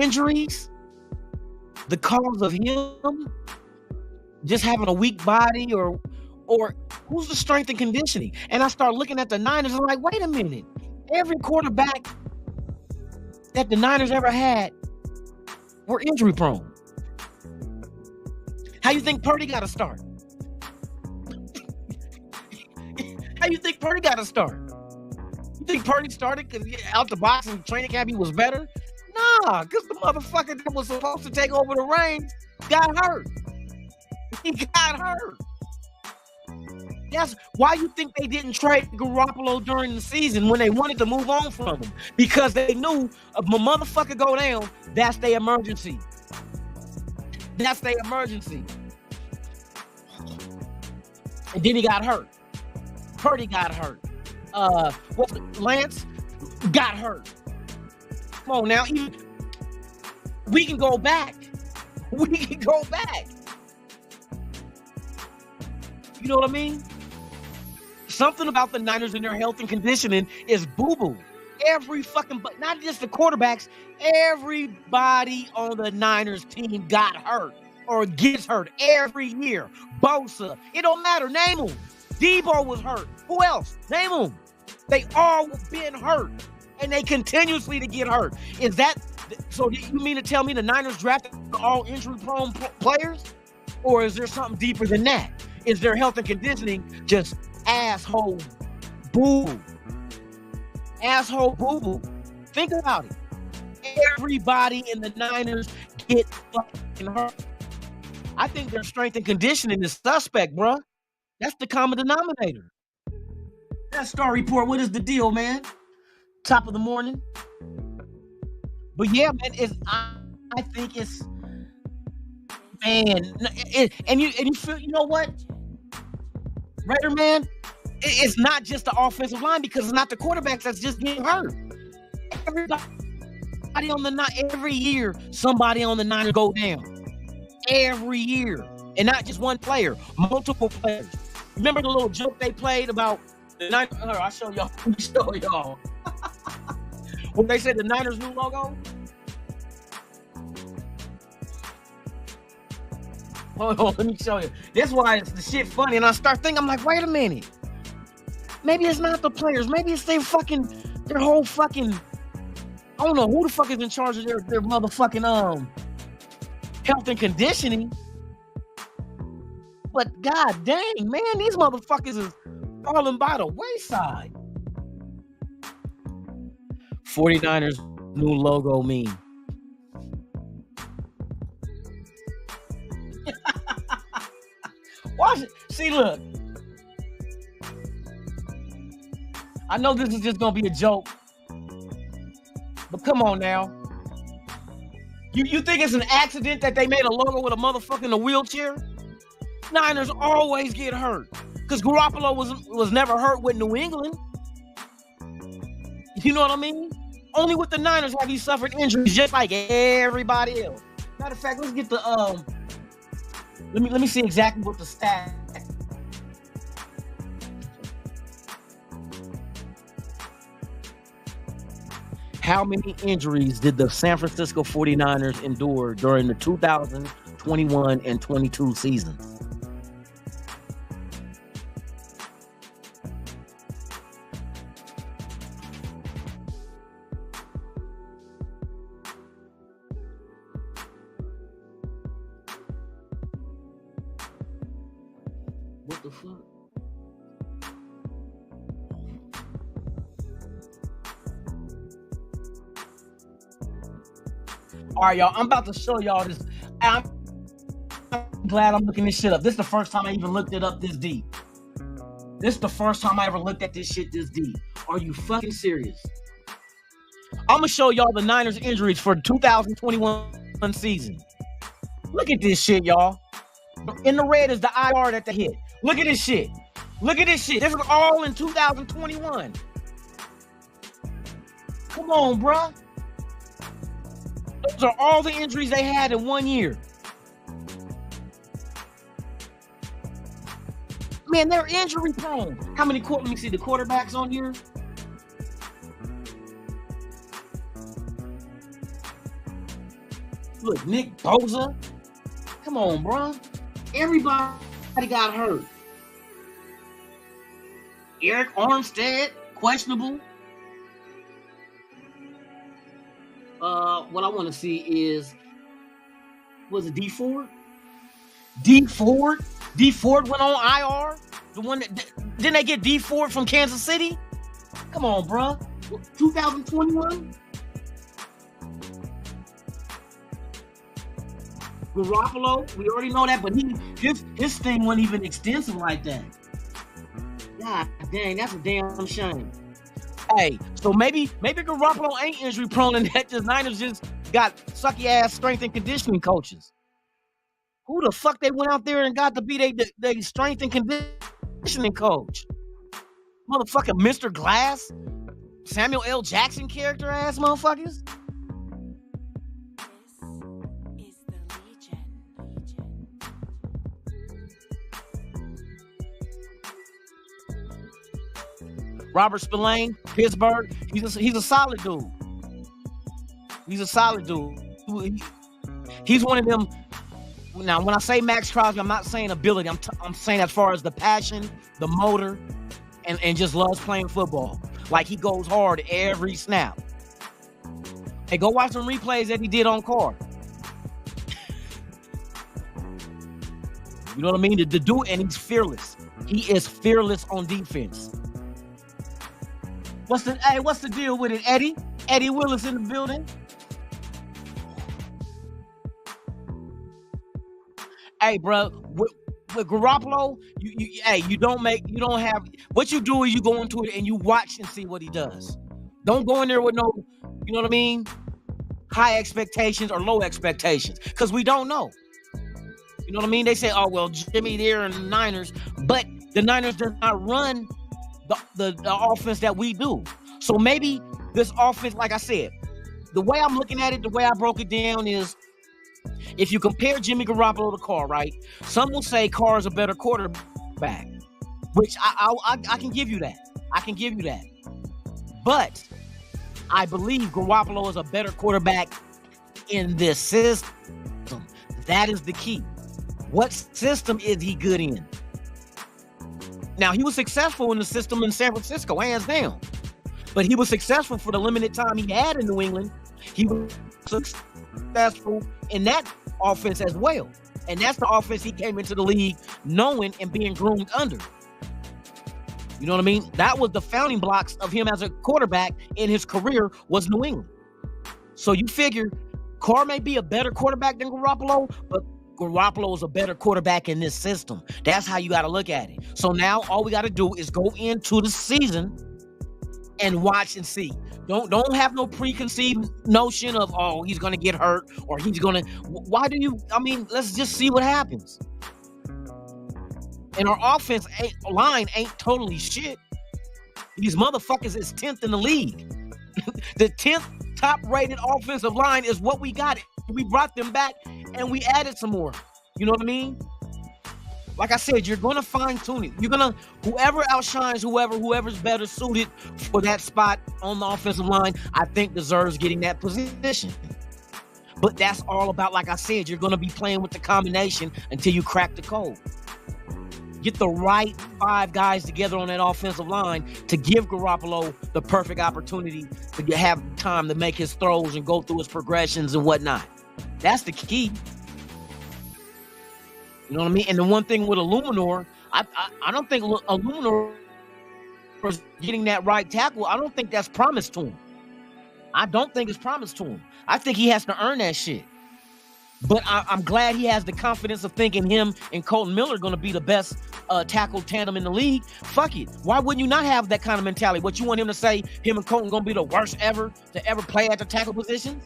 Injuries, the cause of him just having a weak body or who's the strength and conditioning? And I start looking at the Niners and I'm like, wait a minute. Every quarterback that the Niners ever had were injury prone. How you think Purdy got to start? You think Purdy started because out the box and training camp he was better? Nah, because the motherfucker that was supposed to take over the reins got hurt. He got hurt. That's why you think they didn't trade Garoppolo during the season when they wanted to move on from him. Because they knew if a motherfucker go down, that's their emergency. And then he got hurt. Purdy got hurt. Lance got hurt. Come on now. We can go back. You know what I mean? Something about the Niners and their health and conditioning is boo-boo. Not just the quarterbacks, everybody on the Niners team got hurt or gets hurt every year. Bosa, it don't matter, name them. Debo was hurt. Who else? Name them. They all been hurt, and they continuously to get hurt. Is that so? You mean to tell me the Niners drafted all injury-prone players, or is there something deeper than that? Is their health and conditioning just asshole boo-boo? Asshole boo-boo. Think about it. Everybody in the Niners get fucking hurt. I think their strength and conditioning is suspect, bruh. That's the common denominator. That Star Report, what is the deal, man? Top of the morning. But yeah, man, I think it's, man, and you feel, you know what? Raider, man, it's not just the offensive line because it's not the quarterbacks that's just getting hurt. Every year, somebody on the Niners go down. Every year. And not just one player, multiple players. Remember the little joke they played about the Niners? I'll show y'all. When they said the Niners' new logo? Hold on, let me show you. That's why it's the shit funny. And I start thinking, I'm like, wait a minute. Maybe it's not the players. Maybe it's their whole fucking, I don't know who the fuck is in charge of their motherfucking health and conditioning. But god dang, man, these motherfuckers is falling by the wayside. 49ers new logo meme. Watch it. See, look. I know this is just gonna be a joke, but come on now. You think it's an accident that they made a logo with a motherfucker in a wheelchair? Niners always get hurt because Garoppolo was never hurt with New England. You know what I mean? Only with the Niners have he suffered injuries, just like everybody else. Matter of fact, let's get the let me see exactly what the stats. How many injuries did the San Francisco 49ers endure during the 2021 and 22 seasons? What the fuck? All right, y'all. I'm about to show y'all this. I'm glad I'm looking this shit up. This is the first time I even looked it up this deep. This is the first time I ever looked at this shit this deep. Are you fucking serious? I'm gonna show y'all the Niners injuries for the 2021 season. Look at this shit, y'all. In the red is the IR that they hit. Look at this shit. Look at this shit. This is all in 2021. Come on, bruh. Those are all the injuries they had in 1 year. Man, they're injury prone. How many let me see the quarterbacks on here? Look, Nick Bosa. Come on, bro. Everybody got hurt. Eric Armstead, questionable. What I want to see is, was it D Ford? D Ford went on IR. The one that didn't they get D Ford from Kansas City? Come on, bro. 2021. Garoppolo, we already know that, but his thing wasn't even extensive like that. God dang, that's a damn shame. Hey, so maybe Garoppolo ain't injury prone, and that the Niners just got sucky ass strength and conditioning coaches. Who the fuck they went out there and got to be they strength and conditioning coach? Motherfucking Mr. Glass, Samuel L. Jackson character ass motherfuckers. Robert Spillane, Pittsburgh. He's a solid dude. He's a solid dude. He's one of them. Now, when I say Max Crosby, I'm not saying ability. I'm saying as far as the passion, the motor, and just loves playing football. Like, he goes hard every snap. Hey, go watch some replays that he did on Carr. You know what I mean? The dude, and he's fearless. He is fearless on defense. What's the deal with it, Eddie? Eddie Willis in the building. Hey, bro, with Garoppolo, you don't have what you do is you go into it and you watch and see what he does. Don't go in there with no, you know what I mean, high expectations or low expectations, because we don't know. You know what I mean? They say, oh well, Jimmy there and the Niners, but the Niners does not run the offense that we do. So maybe this offense, like I said, the way I'm looking at it, the way I broke it down is, if you compare Jimmy Garoppolo to Carr, right? Some will say Carr is a better quarterback, which I can give you that. I can give you that. But I believe Garoppolo is a better quarterback in this system. That is the key. What system is he good in? Now, he was successful in the system in San Francisco, hands down. But he was successful for the limited time he had in New England. He was successful in that offense as well. And that's the offense he came into the league knowing and being groomed under. You know what I mean? That was the founding blocks of him as a quarterback in his career was New England. So you figure Carr may be a better quarterback than Garoppolo, but Garoppolo is a better quarterback in this system. That's how you got to look at it. So now all we got to do is go into the season and watch and see. Don't have no preconceived notion of, oh, he's going to get hurt or he's going to. Why do you? I mean, let's just see what happens. And our offense line ain't totally shit. These motherfuckers is 10th in the league. The 10th top-rated offensive line is what we got. We brought them back and we added some more. You know what I mean? Like I said, you're going to fine-tune it. You're going to, whoever outshines whoever's better suited for that spot on the offensive line, I think deserves getting that position. But that's all about, like I said, you're going to be playing with the combination until you crack the code. Get the right 5 guys together on that offensive line to give Garoppolo the perfect opportunity to have time to make his throws and go through his progressions and whatnot. That's the key. You know what I mean? And the one thing with Illuminor, I don't think Illuminor is getting that right tackle. I don't think that's promised to him. I don't think it's promised to him. I think he has to earn that shit. But I'm glad he has the confidence of thinking him and Colton Miller are going to be the best tackle tandem in the league. Fuck it. Why wouldn't you not have that kind of mentality? What, you want him to say him and Colton going to be the worst ever to ever play at the tackle position?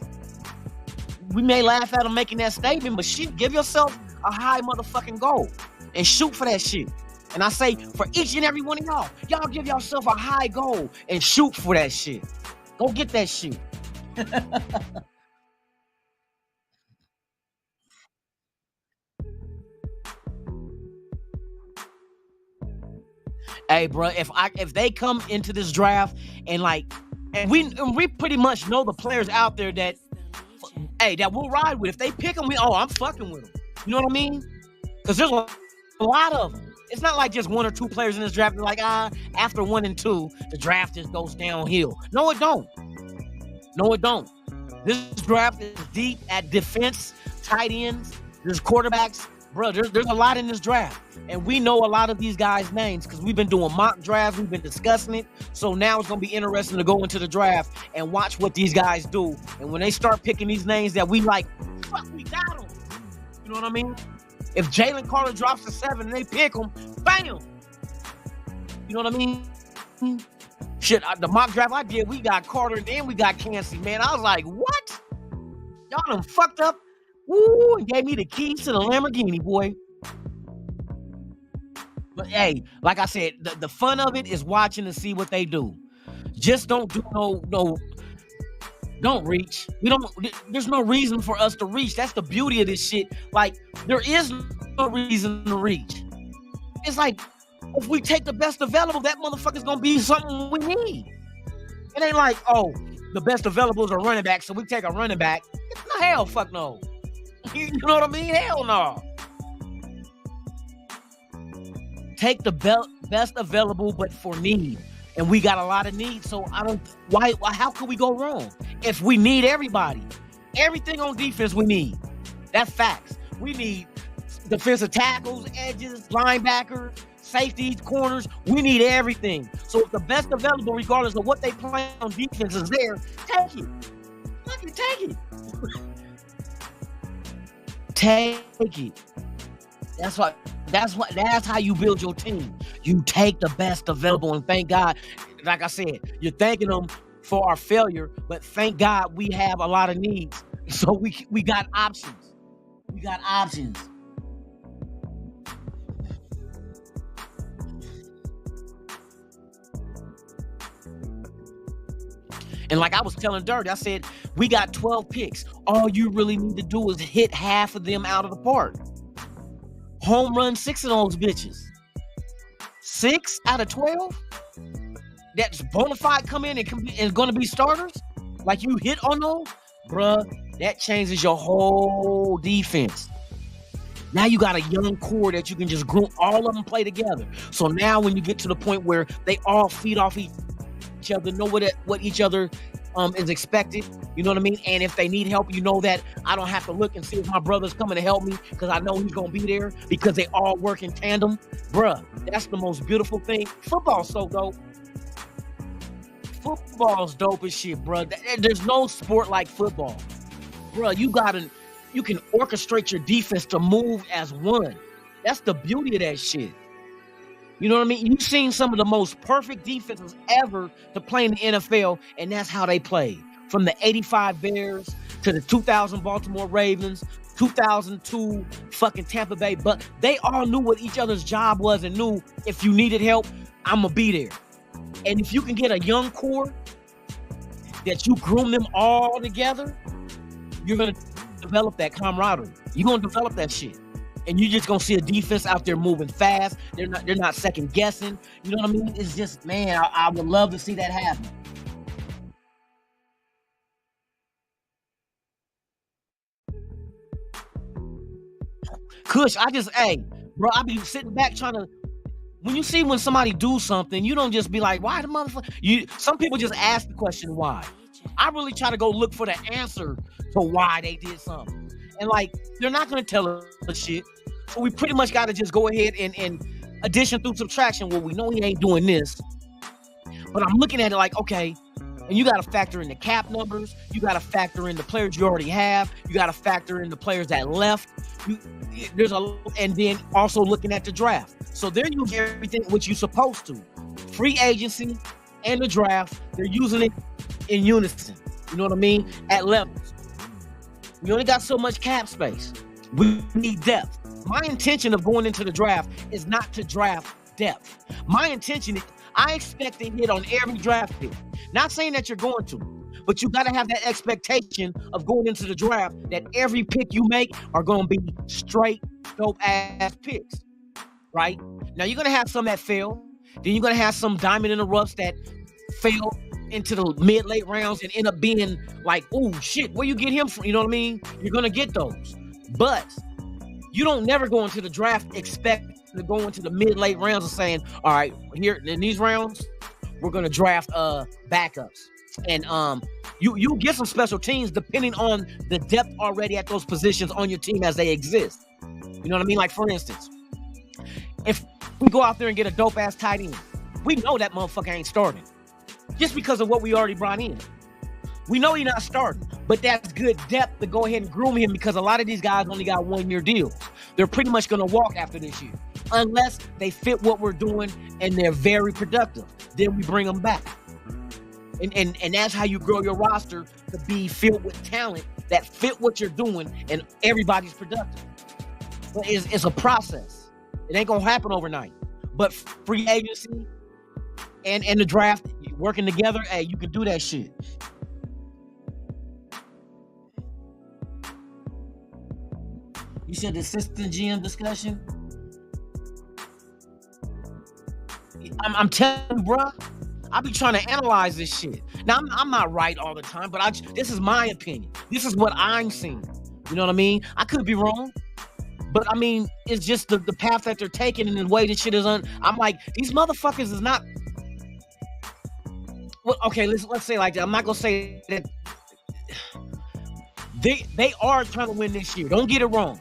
We may laugh at him making that statement, but shit, give yourself a high motherfucking goal and shoot for that shit. And I say for each and every one of y'all give yourself a high goal and shoot for that shit. Go get that shit. Hey, bro, if they come into this draft and we pretty much know the players out there that we'll ride with. If they pick them, I'm fucking with them. You know what I mean? Because there's a lot of them. It's not like just 1 or 2 players in this draft. Like, after 1 and 2, the draft just goes downhill. No, it don't. This draft is deep at defense, tight ends, there's quarterbacks. Bro, there's a lot in this draft. And we know a lot of these guys' names because we've been doing mock drafts. We've been discussing it. So now it's going to be interesting to go into the draft and watch what these guys do. And when they start picking these names that we like, fuck, we got them. You know what I mean? If Jalen Carter drops to 7 and they pick him, bam! You know what I mean? Shit, the mock draft I did, we got Carter and we got Kancey, man. I was like, what? Y'all done fucked up. Woo, and gave me the keys to the Lamborghini, boy. But hey, like I said, the fun of it is watching to see what they do. Just don't do don't reach. There's no reason for us to reach. That's the beauty of this shit. Like, there is no reason to reach. It's like, if we take the best available, that motherfucker's gonna be something we need. It ain't like, the best available is a running back, so we take a running back. No, hell, fuck no. You know what I mean? Hell no. Take the best available, but for need. And we got a lot of needs, so how could we go wrong? If we need everybody. Everything on defense we need. That's facts. We need defensive tackles, edges, linebackers, safeties, corners. We need everything. So if the best available, regardless of what they play on defense, is there, take it. Fucking take it. Take it. That's how you build your team. You take the best available, and thank God, like I said, you're thanking them for our failure, but thank God we have a lot of needs. So we got options. We got options. And like I was telling Dirk, I said, we got 12 picks. All you really need to do is hit half of them out of the park. Home run 6 of those bitches. 6 out of 12? That's bona fide come in and going to be starters? Like you hit on those? Bruh, that changes your whole defense. Now you got a young core that you can just group all of them play together. So now when you get to the point where they all feed off each other, know what each other is expected, you know what I mean? And if they need help, you know that I don't have to look and see if my brother's coming to help me because I know he's going to be there because they all work in tandem. Bruh, that's the most beautiful thing. Football's so dope. Football's dope as shit, bruh. There's no sport like football. Bruh, you got to you can orchestrate your defense to move as one. That's the beauty of that shit. You know what I mean? You've seen some of the most perfect defenses ever to play in the NFL, and that's how they played. From the 85 Bears to the 2000 Baltimore Ravens, 2002 fucking Tampa Bay, but they all knew what each other's job was and knew if you needed help, I'm going to be there. And if you can get a young core that you groom them all together, you're going to develop that camaraderie. You're going to develop that shit. And you're just going to see a defense out there moving fast. They're not second guessing. You know what I mean? It's just, man, I would love to see that happen. Kush, bro, I be sitting back trying to, when somebody do something, you don't just be like, why the motherfucker? Some people just ask the question, why? I really try to go look for the answer to why they did something. And like, they're not going to tell us the shit. So we pretty much got to just go ahead and addition through subtraction. Well, we know he ain't doing this. But I'm looking at it like, okay, and you got to factor in the cap numbers. You got to factor in the players you already have. You got to factor in the players that left. And then also looking at the draft. So they're using everything which you're supposed to. Free agency and the draft, they're using it in unison. You know what I mean? At levels. We only got so much cap space. We need depth. My intention of going into the draft is not to draft depth. My intention is I expect to hit on every draft pick. Not saying that you're going to, but you got to have that expectation of going into the draft that every pick you make are going to be straight, dope-ass picks, right? Now, you're going to have some that fail. Then you're going to have some diamond in the roughs that fail into the mid-late rounds and end up being like, oh, shit, where you get him from? You know what I mean? You're going to get those. But you don't never go into the draft expect to go into the mid-late rounds and saying, all right, here in these rounds, we're going to draft backups. And you get some special teams depending on the depth already at those positions on your team as they exist. You know what I mean? Like, for instance, if we go out there and get a dope-ass tight end, we know that motherfucker ain't starting just because of what we already brought in. We know he's not starting, but that's good depth to go ahead and groom him because a lot of these guys only got 1 year deals. They're pretty much going to walk after this year unless they fit what we're doing and they're very productive. Then we bring them back. And that's how you grow your roster to be filled with talent that fit what you're doing and everybody's productive. But it's a process. It ain't going to happen overnight. But free agency and the draft, working together, hey, you can do that shit. You said the assistant GM discussion? I'm telling you, bro, I be trying to analyze this shit. Now, I'm not right all the time, but this is my opinion. This is what I'm seeing. You know what I mean? I could be wrong, but I mean, it's just the path that they're taking and the way this shit is I'm like, these motherfuckers is not. Well, okay, let's say like that. I'm not gonna say that they are trying to win this year. Don't get it wrong.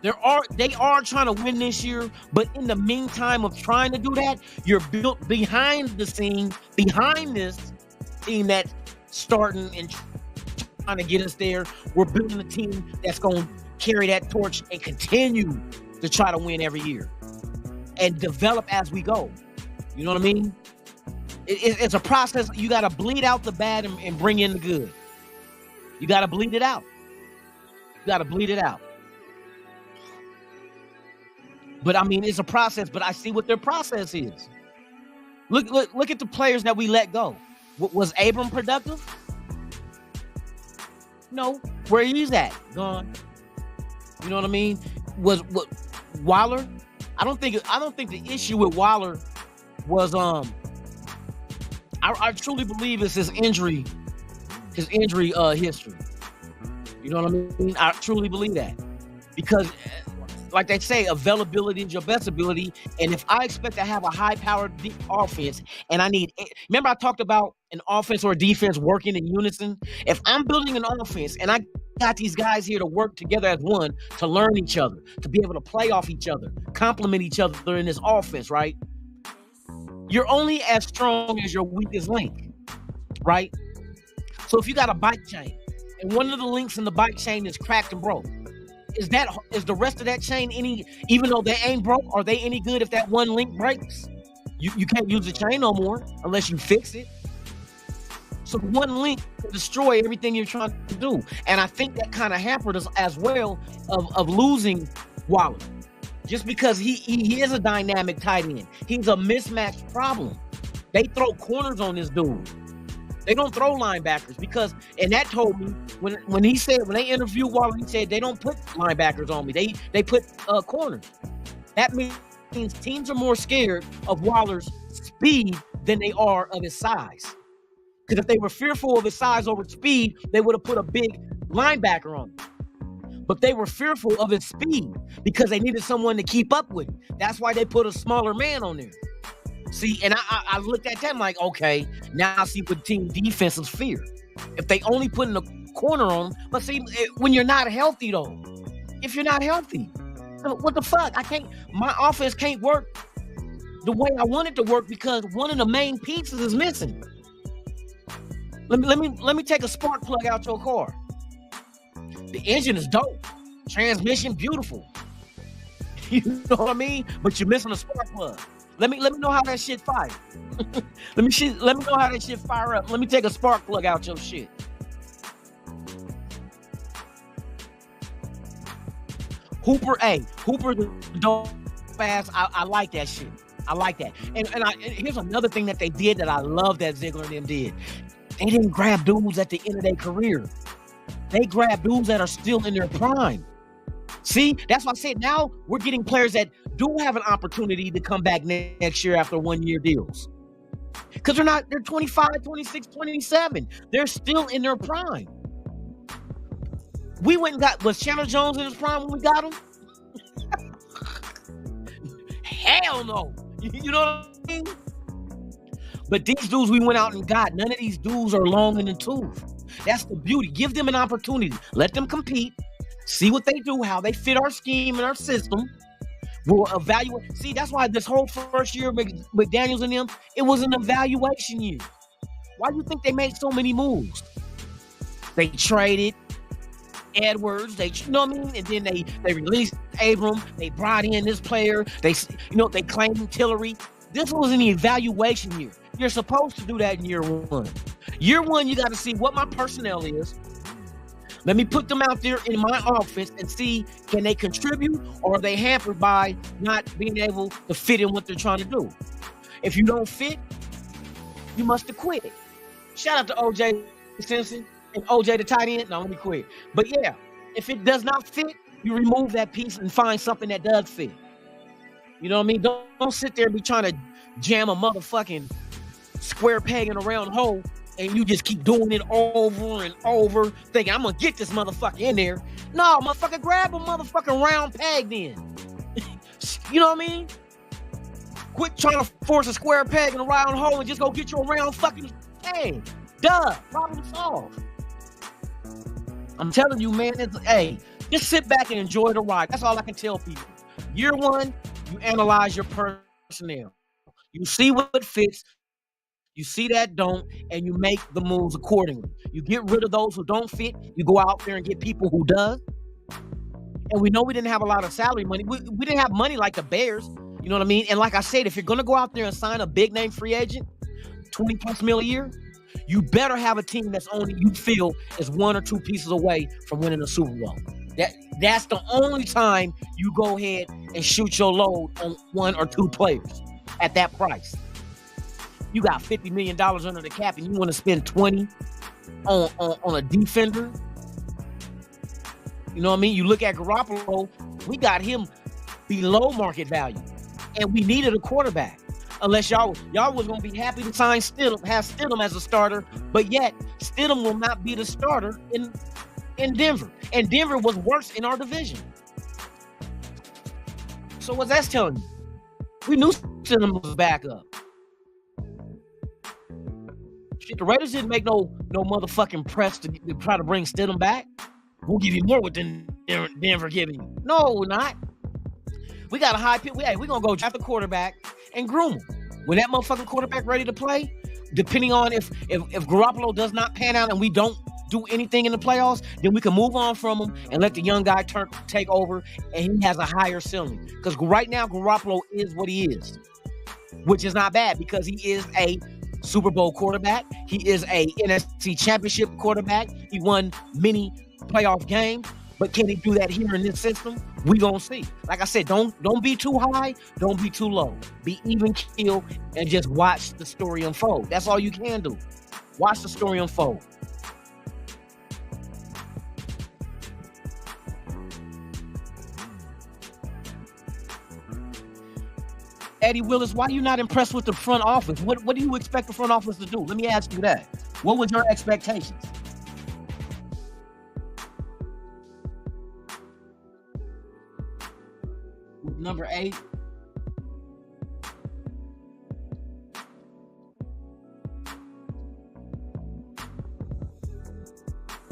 They are trying to win this year, but in the meantime of trying to do that, you're built behind the scene, behind this team that's starting and trying to get us there. We're building a team that's going to carry that torch and continue to try to win every year and develop as we go. You know what I mean? It's a process. You got to bleed out the bad and bring in the good. You got to bleed it out. But I mean, it's a process, but I see what their process is. Look at the players that we let go. Was Abram productive? No. Where he's at? Gone. You know what I mean? Was Waller? I don't think the issue with Waller was I truly believe it's his injury history. You know what I mean? I truly believe that. Because like they say, availability is your best ability. And if I expect to have a high-powered offense, and remember I talked about an offense or a defense working in unison? If I'm building an offense and I got these guys here to work together as one, to learn each other, to be able to play off each other, complement each other in this offense, right? You're only as strong as your weakest link, right? So if you got a bike chain and one of the links in the bike chain is cracked and broke. Is the rest of that chain any, even though they ain't broke, are they any good if that one link breaks? You can't use the chain no more unless you fix it. So one link can destroy everything you're trying to do. And I think that kind of hampered us as well of losing Waller. Just because he is a dynamic tight end. He's a mismatched problem. They throw corners on this dude. They don't throw linebackers because, and that told me when they interviewed Waller, he said they don't put linebackers on me. They put corners. That means teams are more scared of Waller's speed than they are of his size. Because if they were fearful of his size over speed, they would have put a big linebacker on him. But they were fearful of his speed because they needed someone to keep up with him. That's why they put a smaller man on there. See, and I looked at that, I'm like, okay, now I see what team defenses fear. If they only put in a corner on them, but see, when you're not healthy though, if you're not healthy, what the fuck? My offense can't work the way I want it to work because one of the main pieces is missing. Let me take a spark plug out your car. The engine is dope. Transmission, beautiful. You know what I mean? But you're missing a spark plug. Let me know how that shit fire. let me know how that shit fire up. Let me take a spark plug out your shit. Hooper the dope fast. I like that shit. I like that. And here's another thing that they did that I love that Ziegler and them did. They didn't grab dudes at the end of their career. They grabbed dudes that are still in their prime. See, that's why I said now we're getting players that do have an opportunity to come back next year after 1-year deals. Because they're 25, 26, 27. They're still in their prime. We went and was Chandler Jones in his prime when we got him? Hell no. You know what I mean? But these dudes we went out and got, none of these dudes are long in the tooth. That's the beauty. Give them an opportunity. Let them compete. See what they do, how they fit our scheme and our system. We'll evaluate. See, that's why this whole first year with Daniels and them, it was an evaluation year. Why do you think they made so many moves? They traded Edwards, you know what I mean? And then they released Abram. They brought in this player. They claimed Tillery. This was an evaluation year. You're supposed to do that in year one. Year one, you got to see what my personnel is. Let me put them out there in my offense and see, can they contribute or are they hampered by not being able to fit in what they're trying to do? If you don't fit, you must have quit. Shout out to OJ Simpson and OJ the tight end. No, let me quit. But yeah, if it does not fit, you remove that piece and find something that does fit. You know what I mean? Don't sit there and be trying to jam a motherfucking square peg in a round hole and you just keep doing it over and over, thinking, I'm going to get this motherfucker in there. No, motherfucker, grab a motherfucking round peg then. You know what I mean? Quit trying to force a square peg in a round hole and just go get your round fucking peg. Duh, problem solved. I'm telling you, man, just sit back and enjoy the ride. That's all I can tell people. Year one, you analyze your personnel. You see what fits. You see that don't, and you make the moves accordingly. You get rid of those who don't fit. You go out there and get people who does. And we know we didn't have a lot of salary money. We didn't have money like the Bears. You know what I mean? And like I said, if you're going to go out there and sign a big name free agent, 20 plus mil a year, you better have a team that's only you feel is 1 or 2 pieces away from winning a Super Bowl. That's the only time you go ahead and shoot your load on 1 or 2 players at that price. You got $50 million under the cap and you want to spend 20 on a defender. You know what I mean? You look at Garoppolo, we got him below market value. And we needed a quarterback. Unless y'all was going to be happy to sign Stidham, have Stidham as a starter, but yet Stidham will not be the starter in Denver. And Denver was worse in our division. So what's that telling you? We knew Stidham was back up. Shit, the Raiders didn't make no motherfucking press to try to bring Stidham back. We'll give you more than Denver giving you. No, we're not. We got a high pick. We're going to go draft a quarterback and groom him. When that motherfucking quarterback ready to play, depending on if Garoppolo does not pan out and we don't do anything in the playoffs, then we can move on from him and let the young guy take over, and he has a higher ceiling. Because right now, Garoppolo is what he is, which is not bad because he is a Super Bowl quarterback. He is a NFC Championship quarterback. He won many playoff games. But can he do that here in this system? We gonna see. Like I said, don't be too high, don't be too low. Be even keel and just watch the story unfold. That's all you can do. Watch the story unfold. Eddie Willis, why are you not impressed with the front office? What do you expect the front office to do? Let me ask you that. What was your expectations? Number 8.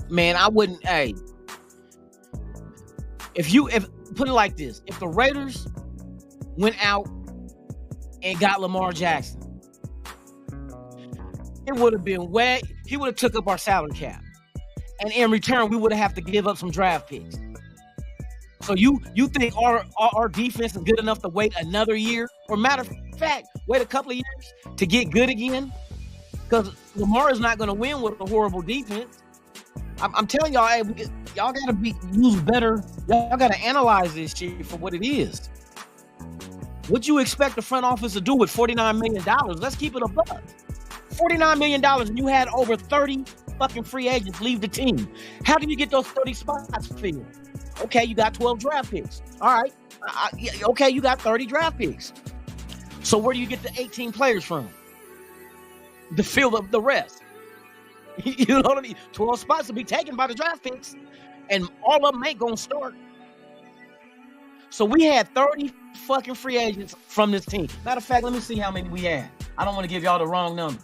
Man, I wouldn't. Hey, if put it like this, if the Raiders went out and got Lamar Jackson, it would have been wet. He would have took up our salary cap, and in return, we would have to give up some draft picks. So you think our defense is good enough to wait another year? Or matter of fact, wait a couple of years to get good again? Because Lamar is not going to win with a horrible defense. I'm telling y'all, hey, y'all got to use better. Y'all got to analyze this shit for what it is. What you expect the front office to do with $49 million? Let's keep it a buck. $49 million, and you had over 30 fucking free agents leave the team. How do you get those 30 spots filled? Okay, you got 12 draft picks. All right. Okay, you got 30 draft picks. So where do you get the 18 players from? To fill up the rest. You know what I mean? 12 spots to be taken by the draft picks, and all of them ain't going to start. So we had 30 fucking free agents from this team. Matter of fact, let me see how many we had. I don't want to give y'all the wrong number.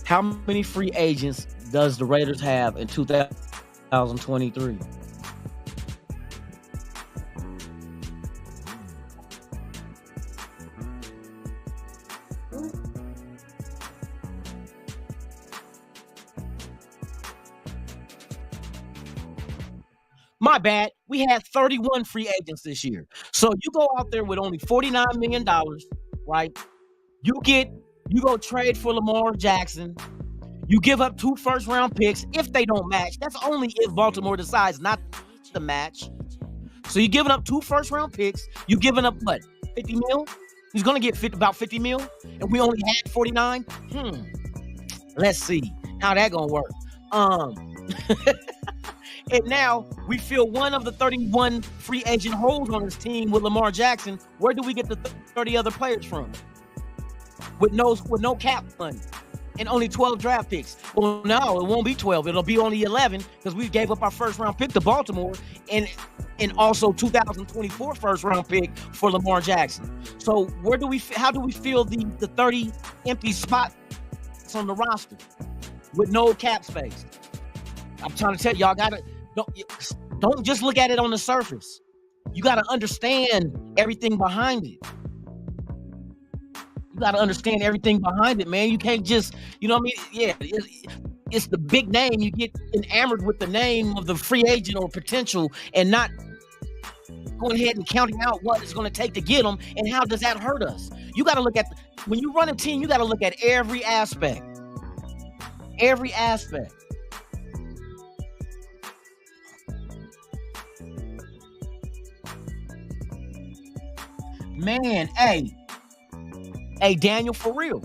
How many free agents does the Raiders have in 2023? My bad. We had 31 free agents this year. So you go out there with only $49 million, right? You go trade for Lamar Jackson. You give up 2 first-round picks if they don't match. That's only if Baltimore decides not to match. So you're giving up 2 first-round picks. You're giving up, what, 50 mil? He's going to get about 50 mil, and we only had 49? Let's see how that going to work. And now we fill one of the 31 free agent holes on his team with Lamar Jackson. Where do we get the 30 other players from? With no cap money and only 12 draft picks. Well, no, it won't be 12. It'll be only 11 because we gave up our first round pick to Baltimore and also 2024 first round pick for Lamar Jackson. So how do we fill the 30 empty spots on the roster with no cap space? I'm trying to tell y'all, don't just look at it on the surface. You got to understand everything behind it. You got to understand everything behind it, man. You can't just, you know what I mean? Yeah, it's the big name. You get enamored with the name of the free agent or potential and not going ahead and counting out what it's going to take to get them and how does that hurt us. You got to look at, when you run a team, you got to look at every aspect. Every aspect. Man, hey, Daniel, for real.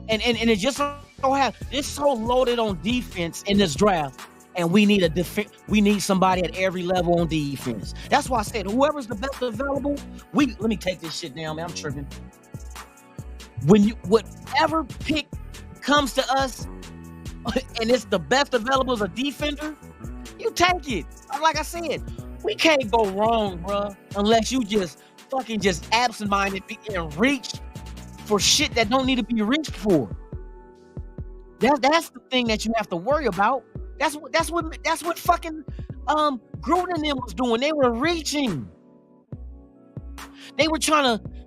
And it just so happens, it's so loaded on defense in this draft, and we need somebody at every level on defense. That's why I said whoever's the best available, let me take this shit down, man. I'm tripping. Whatever pick comes to us and it's the best available as a defender, you take it. Like I said, we can't go wrong, bro, unless you just absent-minded and reach for shit that don't need to be reached for. That's the thing that you have to worry about. That's what fucking Gruden and them was doing. They were reaching.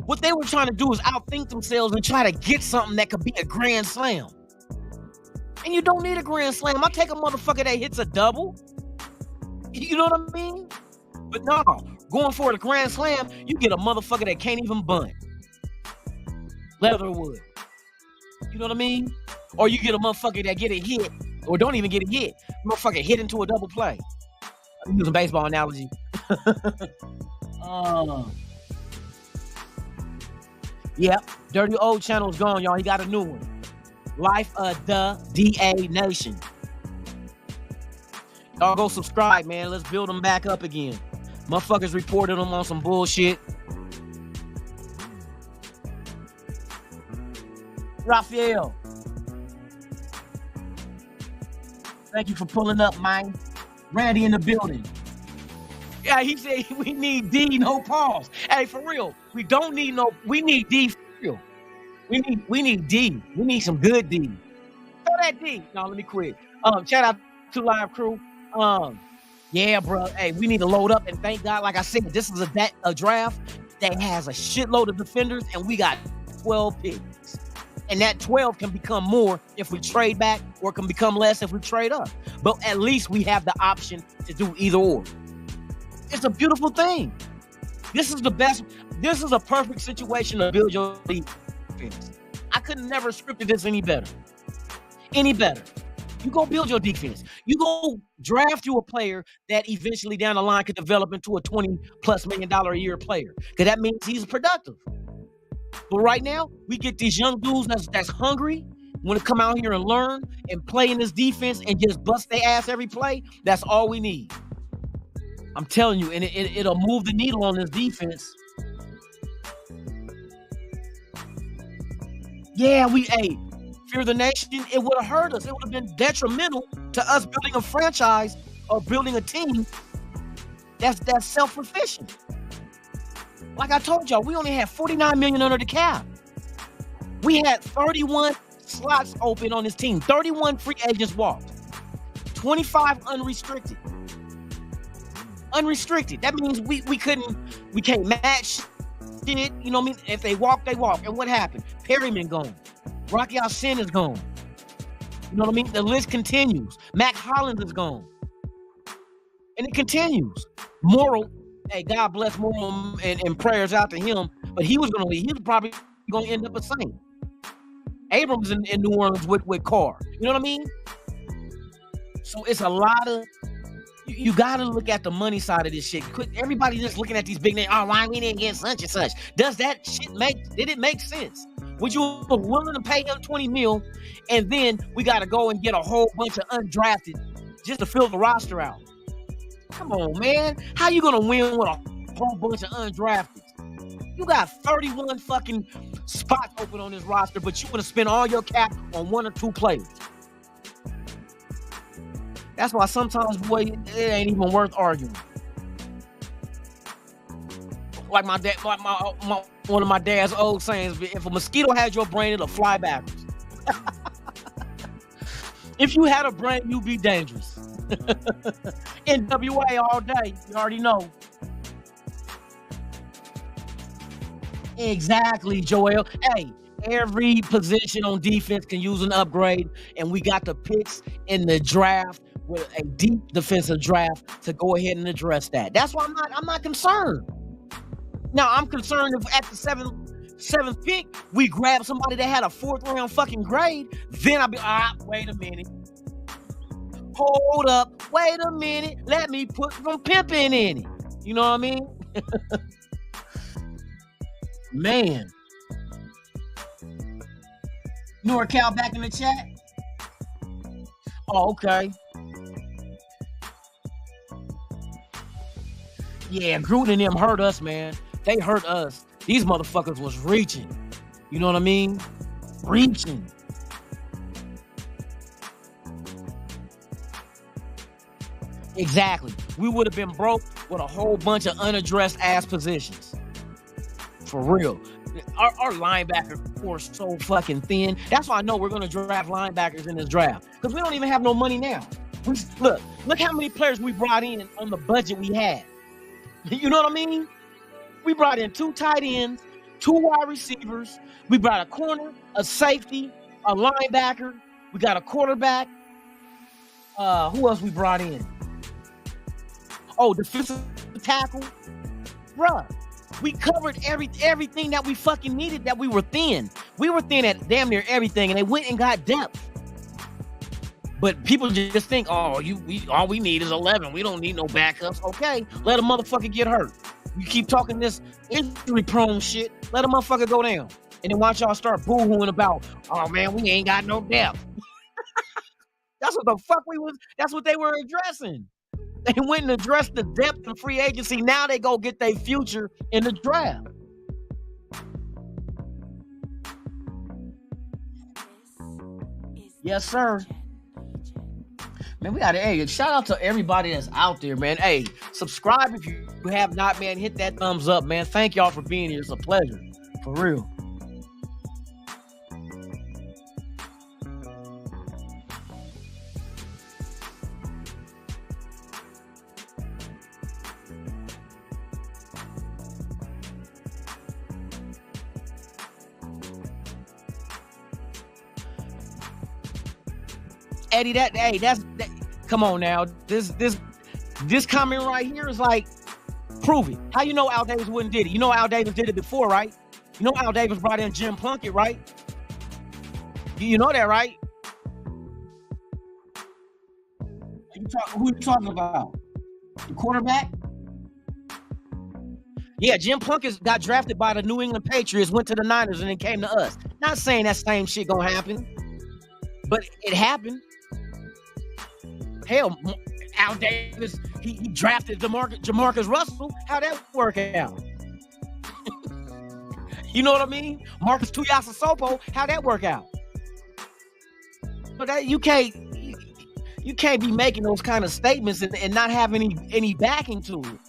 What they were trying to do is outthink themselves and try to get something that could be a grand slam. And you don't need a grand slam. I take a motherfucker that hits a double. You know what I mean? But no, going for the grand slam, you get a motherfucker that can't even bunt. Leatherwood. You know what I mean? Or you get a motherfucker that get a hit, or don't even get a hit. Motherfucker hit into a double play. I'm using a baseball analogy. Yep, Dirty Old channel is gone, y'all. He got a new one. Life of the DA Nation. Y'all go subscribe, man. Let's build them back up again. Motherfuckers reported them on some bullshit. Raphael. Thank you for pulling up, man. Randy in the building. Yeah, he said we need D, no pause. Hey, for real, we don't need no. We need D for real. We need D. We need some good D. Throw that D. No, let me quit. Shout out to live crew. Yeah, bro. Hey, we need to load up, and thank God, like I said, this is a draft that has a shitload of defenders, and we got 12 picks. And that 12 can become more if we trade back, or can become less if we trade up. But at least we have the option to do either or. It's a beautiful thing. This is the best. This is a perfect situation to build your defense. I could never scripted this any better. Any better. You go build your defense. You go draft you a player that eventually down the line could develop into a $20+ million a year player. Because that means he's productive. But right now, we get these young dudes that's hungry, want to come out here and learn and play in this defense and just bust their ass every play. That's all we need. I'm telling you, and it'll move the needle on this defense. Yeah, Fear the Nation, it would have hurt us. It would have been detrimental to us building a franchise or building a team that's self-sufficient. Like I told y'all, we only had $49 million under the cap. We had 31 slots open on this team. 31 free agents walked. 25 unrestricted. Unrestricted. That means we can't match shit. You know what I mean? If they walk, they walk. And what happened? Perryman gone. Rocky Sin is gone. You know what I mean? The list continues. Mac Hollins is gone. And it continues. Morrill, hey, God bless Morrill and prayers out to him, but he was going to leave. He was probably going to end up a Saint. Abrams in New Orleans with Carr. You know what I mean? So it's a lot of, you got to look at the money side of this shit. Everybody just looking at these big names. Oh, why we didn't get such and such? Does that shit did it make sense? Would you be willing to pay him $20 million, and then we got to go and get a whole bunch of undrafted just to fill the roster out? Come on, man. How you going to win with a whole bunch of undrafted? You got 31 fucking spots open on this roster, but you want to spend all your cap on one or two players. That's why sometimes, boy, it ain't even worth arguing. Like my dad, one of my dad's old sayings: if a mosquito has your brain, it'll fly backwards. If you had a brain, you'd be dangerous. NWA all day. You already know. Exactly, Joel. Hey, every position on defense can use an upgrade, and we got the picks in the draft with a deep defensive draft to go ahead and address that. That's why I'm not concerned. Now, I'm concerned if at the seventh pick, we grab somebody that had a 4th round fucking grade, then I'll be, wait a minute. Hold up, wait a minute. Let me put some pimping in it. You know what I mean? Man. NorCal back in the chat? Oh, okay. Yeah, Gruden and them hurt us, man. They hurt us. These motherfuckers was reaching. You know what I mean? Reaching. Exactly. We would have been broke with a whole bunch of unaddressed ass positions. For real. Our linebacker core is so fucking thin. That's why I know we're going to draft linebackers in this draft. Because we don't even have no money now. Look how many players we brought in on the budget we had. You know what I mean? We brought in 2 tight ends, 2 wide receivers. We brought a corner, a safety, a linebacker. We got a quarterback. Who else we brought in? Oh, defensive tackle. Bruh, we covered everything that we fucking needed, that we were thin. We were thin at damn near everything, and they went and got depth. But people just think, all we need is 11. We don't need no backups. Okay, let a motherfucker get hurt. You keep talking this injury-prone shit, let a motherfucker go down. And then watch y'all start boo-hooing about, oh man, we ain't got no depth. That's what they were addressing. They went and addressed the depth in free agency. Now they go get their future in the draft. Yes, sir. Man, we got to shout out to everybody that's out there, man. Hey, subscribe if you have not, man. Hit that thumbs up, man. Thank y'all for being here. It's a pleasure. For real. Eddie, that's come on now. This comment right here is like, prove it. How you know Al Davis wouldn't did it? You know Al Davis did it before, right? You know Al Davis brought in Jim Plunkett, right? You know that, right? Who you talking about? The quarterback? Yeah, Jim Plunkett got drafted by the New England Patriots, went to the Niners, and then came to us. Not saying that same shit gonna happen, but it happened. Hell, Al Davis, he drafted Jamarcus Russell. How'd that work out? You know what I mean? Marcus Tuiasosopo, how'd that work out? But that you can't be making those kind of statements and not have any backing to it.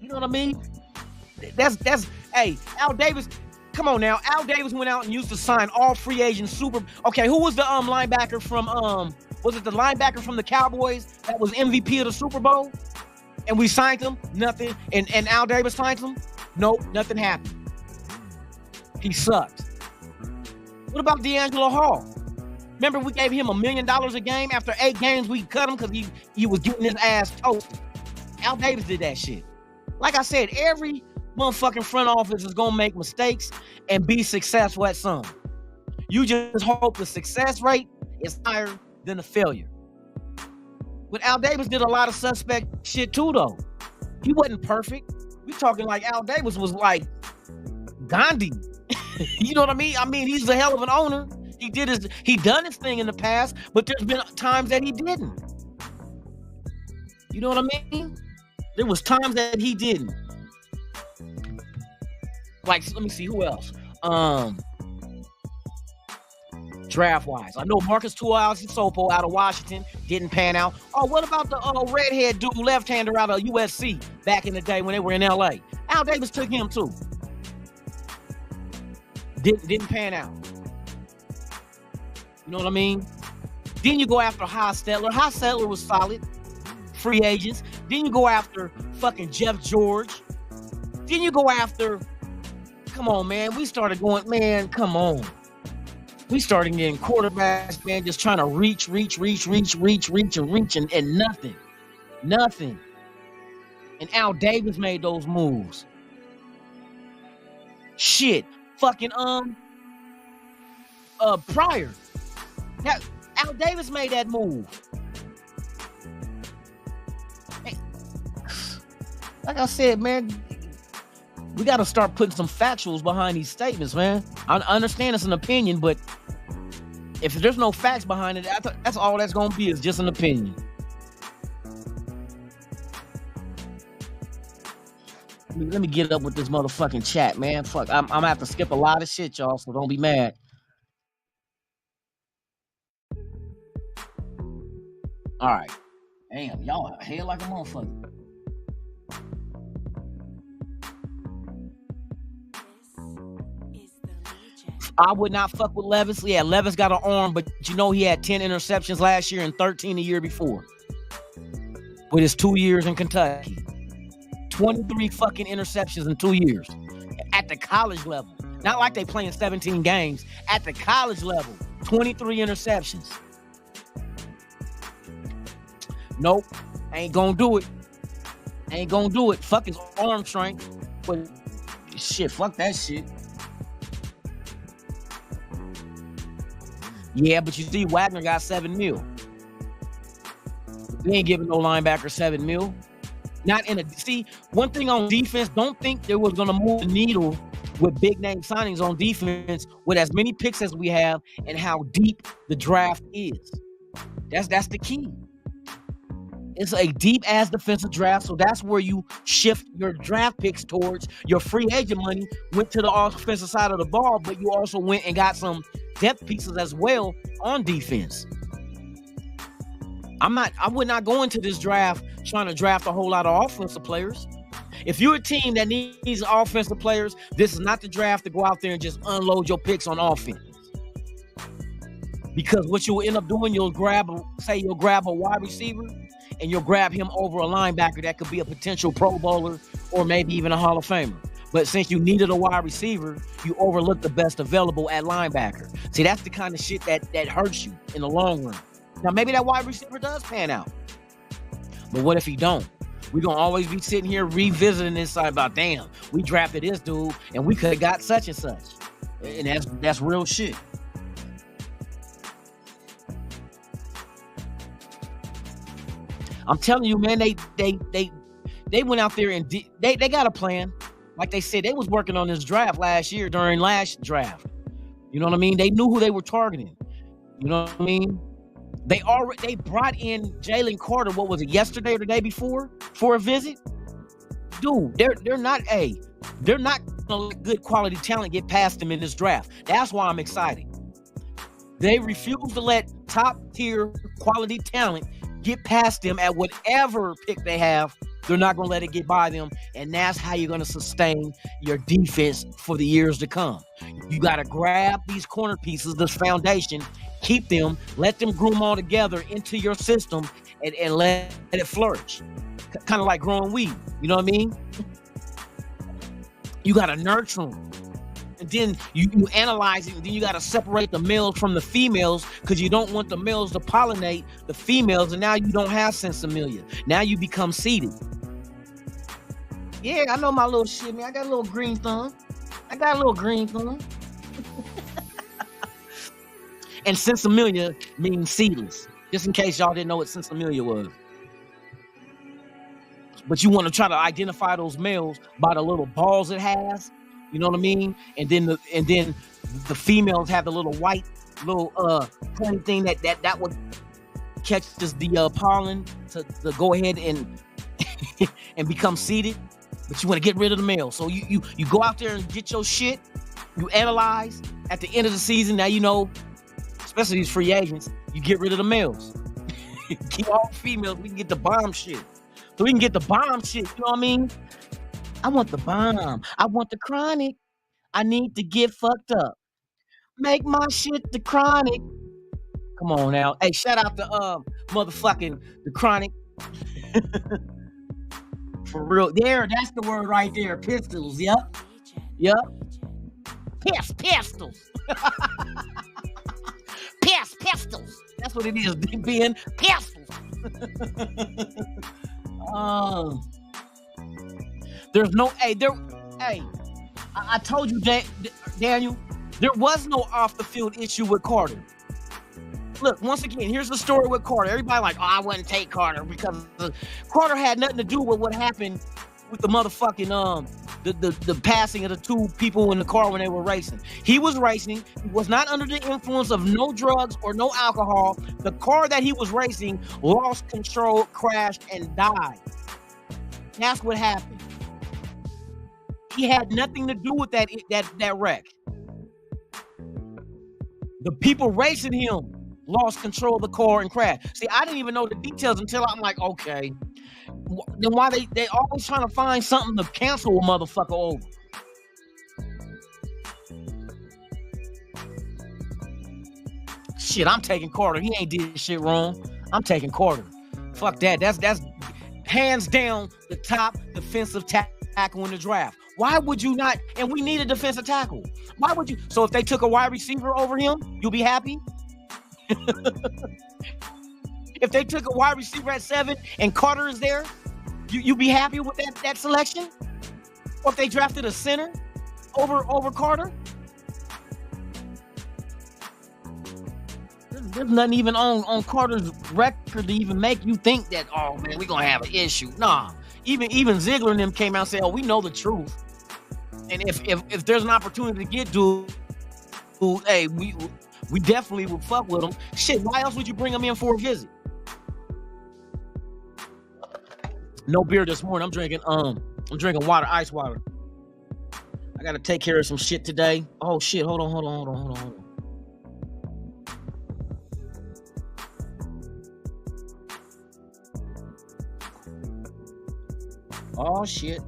You know what I mean? That's hey, Al Davis. Come on now. Al Davis went out and used to sign all free agents. Okay, who was the linebacker from was it the linebacker from the Cowboys that was MVP of the Super Bowl? And we signed him? Nothing. And Al Davis signed him? Nope, nothing happened. He sucked. What about D'Angelo Hall? Remember we gave him $1 million a game? After 8 games, we cut him because he was getting his ass toasted. Al Davis did that shit. Like I said, every motherfucking front office is gonna make mistakes and be successful at some. You just hope the success rate is higher than the failure. But Al Davis did a lot of suspect shit too, though. He wasn't perfect. We talking like Al Davis was like Gandhi. You know what I mean? I mean, he's a hell of an owner. He done his thing in the past, but there's been times that he didn't. You know what I mean? There was times that he didn't. Like, let me see, who else? Draft-wise. I know Marcus Tuiasosopo out of Washington didn't pan out. Oh, what about the redhead dude, left-hander out of USC back in the day when they were in LA? Al Davis took him too. Didn't pan out. You know what I mean? Then you go after Hostetler. Hostetler was solid. Free agents. Then you go after fucking Jeff George. Then you go after... Come on, man. We started going, man, come on. We started getting quarterbacks, man, just trying to reach, and nothing. Nothing. And Al Davis made those moves. Shit. Fucking, Pryor. Now, Al Davis made that move. Hey, like I said, man, we got to start putting some factuals behind these statements, man. I understand it's an opinion, but if there's no facts behind it, that's all that's going to be is just an opinion. Let me get up with this motherfucking chat, man. Fuck, I'm going to have to skip a lot of shit, y'all, so don't be mad. All right. Damn, y'all hell like a motherfucker. I would not fuck with Levis. Yeah, Levis got an arm, but you know he had 10 interceptions last year and 13 the year before. With his 2 years in Kentucky. 23 fucking interceptions in 2 years. At the college level. Not like they playing 17 games. At the college level. 23 interceptions. Nope. Ain't gonna do it. Ain't gonna do it. Fuck his arm strength. But shit, fuck that shit. Yeah, but you see, Wagner got $7 million. They ain't giving no linebacker $7 million. Not in a see. One thing on defense, don't think they was gonna move the needle with big name signings on defense with as many picks as we have and how deep the draft is. That's the key. It's a deep ass defensive draft, so that's where you shift your draft picks towards. Your free agent money went to the offensive side of the ball, but you also went and got some depth pieces as well on defense. I would not go into this draft trying to draft a whole lot of offensive players. If you're a team that needs offensive players, this is not the draft to go out there and just unload your picks on offense. Because what you'll end up doing, you'll grab a wide receiver and you'll grab him over a linebacker that could be a potential Pro Bowler or maybe even a Hall of Famer. But since you needed a wide receiver, you overlooked the best available at linebacker. See, that's the kind of shit that hurts you in the long run. Now, maybe that wide receiver does pan out. But what if he don't? We're going to always be sitting here revisiting this side about, damn, we drafted this dude and we could have got such and such. And that's real shit. I'm telling you, man, they went out there and they got a plan. Like they said, they was working on this draft last year during last draft. You know what I mean? They knew who they were targeting. You know what I mean? They brought in Jalen Carter, what was it, yesterday or the day before, for a visit? Dude, they're not gonna let good quality talent get past them in this draft. That's why I'm excited. They refuse to let top tier quality talent get past them at whatever pick they have. They're not going to let it get by them, and that's how you're going to sustain your defense for the years to come. You got to grab these corner pieces, this foundation, keep them, let them groom all together into your system, and let it flourish. Kind of like growing weed, you know what I mean? You got to nurture them. And then you analyze it, and then you got to separate the males from the females because you don't want the males to pollinate the females, and now you don't have sensimilia. Now you become seeded. Yeah, I know my little shit, man. I got a little green thumb. And sensimilia means seedless, just in case y'all didn't know what sensimilia was. But you want to try to identify those males by the little balls it has. You know what I mean? And then the females have the little white pointy thing that would catches the pollen to go ahead and and become seeded. But you want to get rid of the male. So you go out there and get your shit. You analyze at the end of the season. Now you know, especially these free agents, you get rid of the males. Keep all females. We can get the bomb shit. So we can get the bomb shit. You know what I mean? I want the bomb. I want the chronic. I need to get fucked up. Make my shit the chronic. Come on now. Hey, shout out to motherfucking the chronic. For real. There, that's the word right there. Pistols. Yep. Pistols. Pistols. That's what it is, being pistols. There's no, I told you, Daniel, there was no off the field issue with Carter. Look, once again, here's the story with Carter. Everybody like, I wouldn't take Carter because Carter had nothing to do with what happened with the motherfucking, the passing of the two people in the car when they were racing. He was racing. He was not under the influence of no drugs or no alcohol. The car that he was racing lost control, crashed, and died. That's what happened. He had nothing to do with that wreck. The people racing him lost control of the car and crashed. See, I didn't even know the details until I'm like, okay, then why they always trying to find something to cancel a motherfucker over? Shit, I'm taking Carter. He ain't did shit wrong. I'm taking Carter. Fuck that. That's hands down the top defensive tackle in the draft. Why would you not? And we need a defensive tackle. Why would you? So if they took a wide receiver over him, you'll be happy? If they took a wide receiver at 7 and Carter is there, you be happy with that selection? Or if they drafted a center over Carter? There's nothing even on Carter's record to even make you think that, oh man, we're gonna have an issue. Nah. Even Ziegler and them came out and said, oh, we know the truth. And if there's an opportunity to get dude, hey, we definitely would fuck with him. Shit, why else would you bring him in for a visit? No beer this morning. I'm drinking water, ice water. I gotta take care of some shit today. Oh shit, hold on. Oh shit.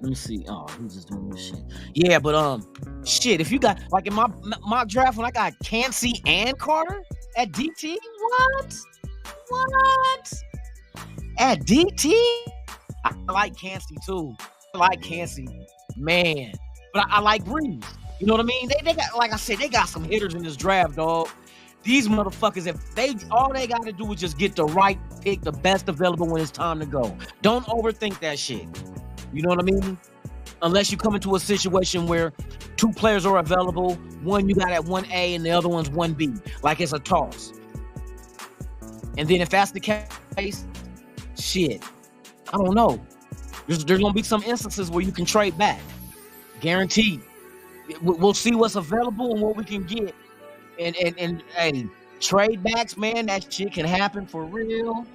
Let me see. Oh, he's just doing this shit. Yeah, but shit, if you got like in my mock draft when I got Cansey and Carter at DT, what? At DT? I like Cansey too. I like Cansey, man. But I like Breeze. You know what I mean? They got, like I said, they got some hitters in this draft, dog. These motherfuckers, all they got to do is just get the right pick, the best available when it's time to go. Don't overthink that shit. You know what I mean? Unless you come into a situation where 2 players are available, one you got at 1A and the other one's 1B, like it's a toss. And then if that's the case, shit, I don't know. There's gonna be some instances where you can trade back, guaranteed. We'll see what's available and what we can get. And hey, trade backs, man, that shit can happen for real.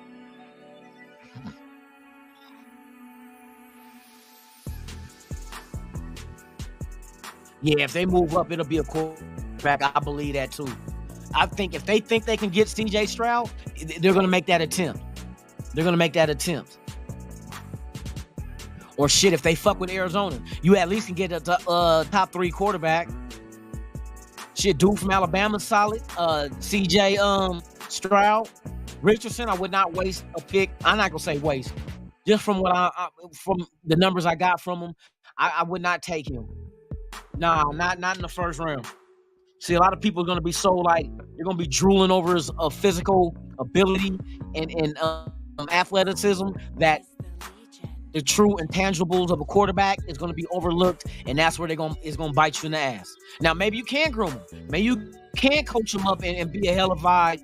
Yeah, if they move up, it'll be a quarterback. I believe that too. I think if they think they can get CJ Stroud, they're gonna make that attempt. Or shit, if they fuck with Arizona, you at least can get a top 3 quarterback. Shit, dude from Alabama, solid. CJ Stroud. Richardson, I would not waste a pick. I'm not gonna say waste. Just from what from the numbers I got from him, I would not take him. Nah, not in the first round. See, a lot of people are gonna be so like they're gonna be drooling over his physical ability and athleticism that the true intangibles of a quarterback is going to be overlooked, and that's where it's going to bite you in the ass. Now, maybe you can groom him. Maybe you can coach him up and be a hellified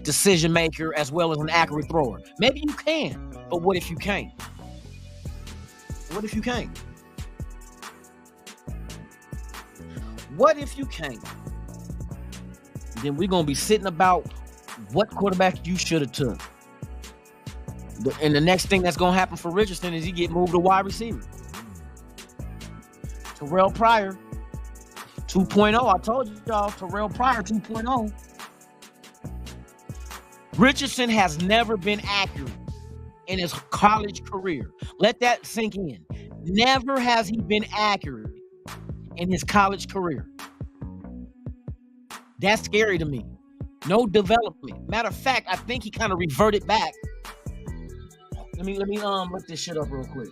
decision maker as well as an accurate thrower. Maybe you can, but what if you can't? What if you can't? Then we're going to be sitting about what quarterback you should have took. And the next thing that's going to happen for Richardson is he get moved to wide receiver. Terrell Pryor 2.0. I told y'all, Terrell Pryor 2.0. Richardson has never been accurate in his college career. Let that sink in. Never has he been accurate in his college career. That's scary to me. No development. Matter of fact, I think he kind of reverted back. Let me look this shit up real quick.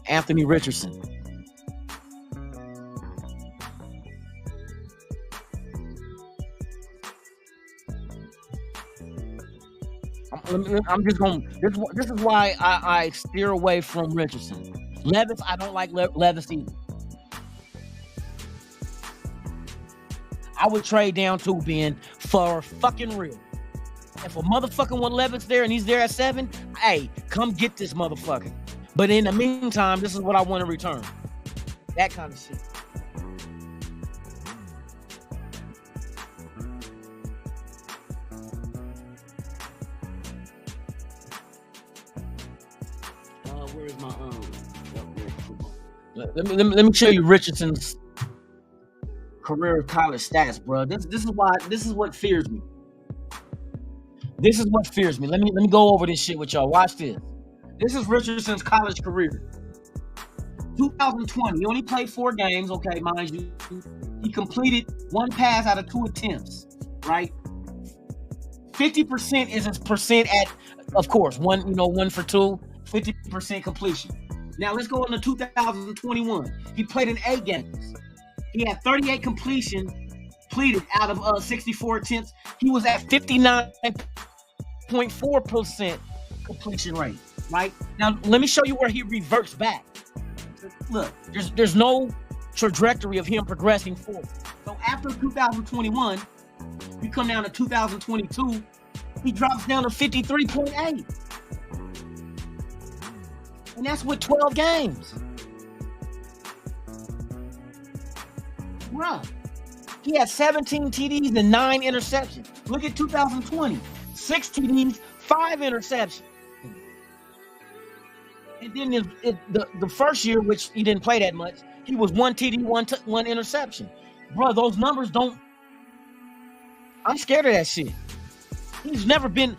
Anthony Richardson. I'm just going. This is why I steer away from Richardson. Levis, I don't like Levis either. I would trade down to Ben for fucking real. If a motherfucker want Levis there and he's there at 7, hey, come get this motherfucker. But in the meantime, this is what I want to return. That kind of shit. Where is my let me show you Richardson's career college stats, bro. This is what fears me. Let me go over this shit with y'all. Watch this. This is Richardson's college career. 2020, he only played 4 games, okay, mind you. He completed 1 pass out of 2 attempts, right? 50% is his percent at, of course, 1 for 2, 50% completion. Now let's go into 2021. He played in 8 games. He had 38 completed out of 64 attempts. He was at 59.4% completion rate. Right? Now let me show you where he reverts back. Look, there's no trajectory of him progressing forward. So after 2021, we come down to 2022, he drops down to 53.8. And that's with 12 games. Bruh, he had 17 TDs and 9 interceptions. Look at 2020, 6 TDs, 5 interceptions. And then the first year, which he didn't play that much, he was 1 TD, 1 interception. Bro, those numbers don't. I'm scared of that shit. He's never seen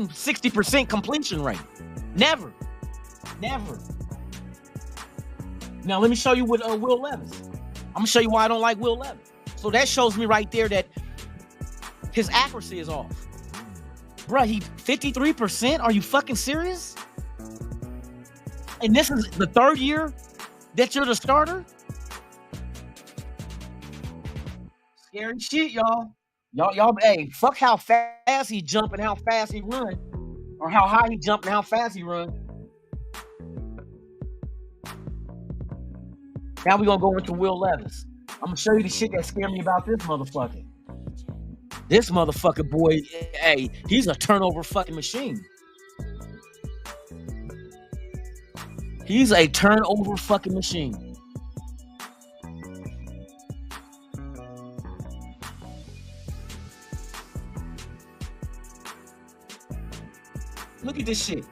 60% completion rate. Never. Now let me show you with Will Levis. I'm gonna show you why I don't like Will Levis. So that shows me right there that his accuracy is off. Bro, he 53%? Are you fucking serious? And this is the 3rd year that you're the starter? Scary shit, y'all. Y'all, hey, fuck how fast he jump and how fast he run. Or how high he jump and how fast he run. Now we're gonna go into Will Levis. I'm gonna show you the shit that scared me about this motherfucker. This motherfucker, boy, hey, he's a turnover fucking machine. He's a turnover fucking machine. Look at this shit.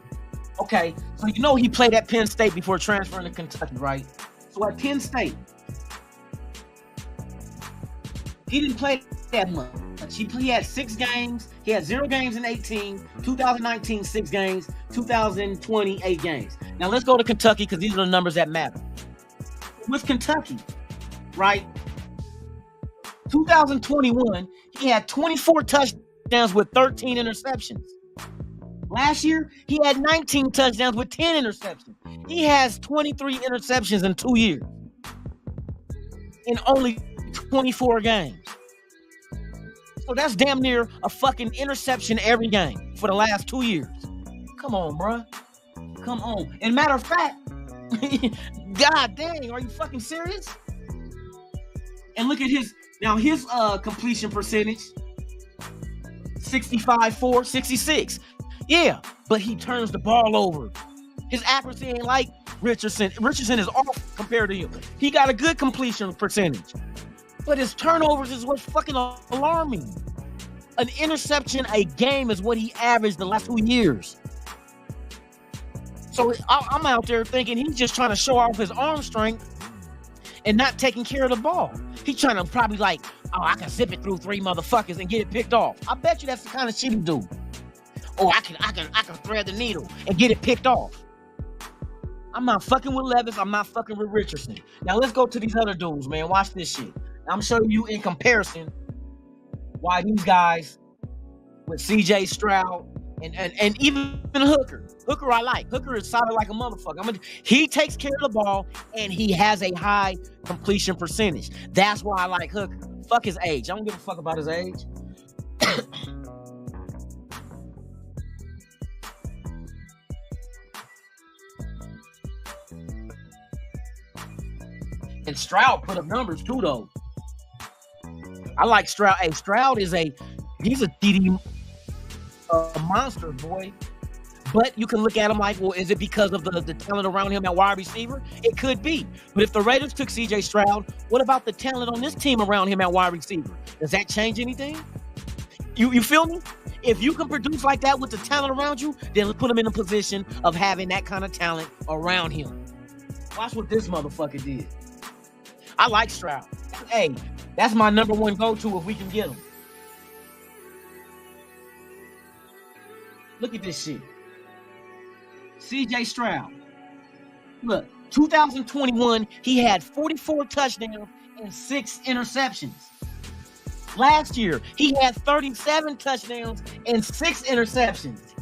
Okay, so you know he played at Penn State before transferring to Kentucky, right? So at Penn State, he didn't play that much. He had 6 games. He had 0 games in 18. 2019, 6 games. 2020, 8 games. Now let's go to Kentucky because these are the numbers that matter. With Kentucky, right? 2021, he had 24 touchdowns with 13 interceptions. Last year, he had 19 touchdowns with 10 interceptions. He has 23 interceptions in 2 years. In only 24 games. So that's damn near a fucking interception every game for the last 2 years. Come on, bruh. Come on. And matter of fact, God dang, are you fucking serious? And look at his completion percentage. 65-4, 66. Yeah, but he turns the ball over. His accuracy ain't like Richardson. Richardson is off compared to him. He got a good completion percentage. But his turnovers is what's fucking alarming. An interception a game is what he averaged the last 2 years. So I'm out there thinking he's just trying to show off his arm strength and not taking care of the ball. He's trying to probably like, oh, I can zip it through 3 motherfuckers and get it picked off. I bet you that's the kind of shit he do. Oh, I can thread the needle and get it picked off. I'm not fucking with Levis. I'm not fucking with Richardson. Now let's go to these other dudes, man. Watch this shit. I'm showing you in comparison why these guys with CJ Stroud and even Hooker. Hooker I like. Hooker is solid like a motherfucker. He takes care of the ball and he has a high completion percentage. That's why I like Hooker. Fuck his age. I don't give a fuck about his age. And Stroud put up numbers too, though. I like Stroud. Hey, Stroud he's a TD monster, boy. But you can look at him like, well, is it because of the talent around him at wide receiver? It could be. But if the Raiders took CJ Stroud, what about the talent on this team around him at wide receiver? Does that change anything? You feel me? If you can produce like that with the talent around you, then put him in a position of having that kind of talent around him. Watch what this motherfucker did. I like Stroud. Hey, that's my number one go-to if we can get him. Look at this shit. CJ Stroud. Look, 2021, he had 44 touchdowns and 6 interceptions. Last year, he had 37 touchdowns and 6 interceptions.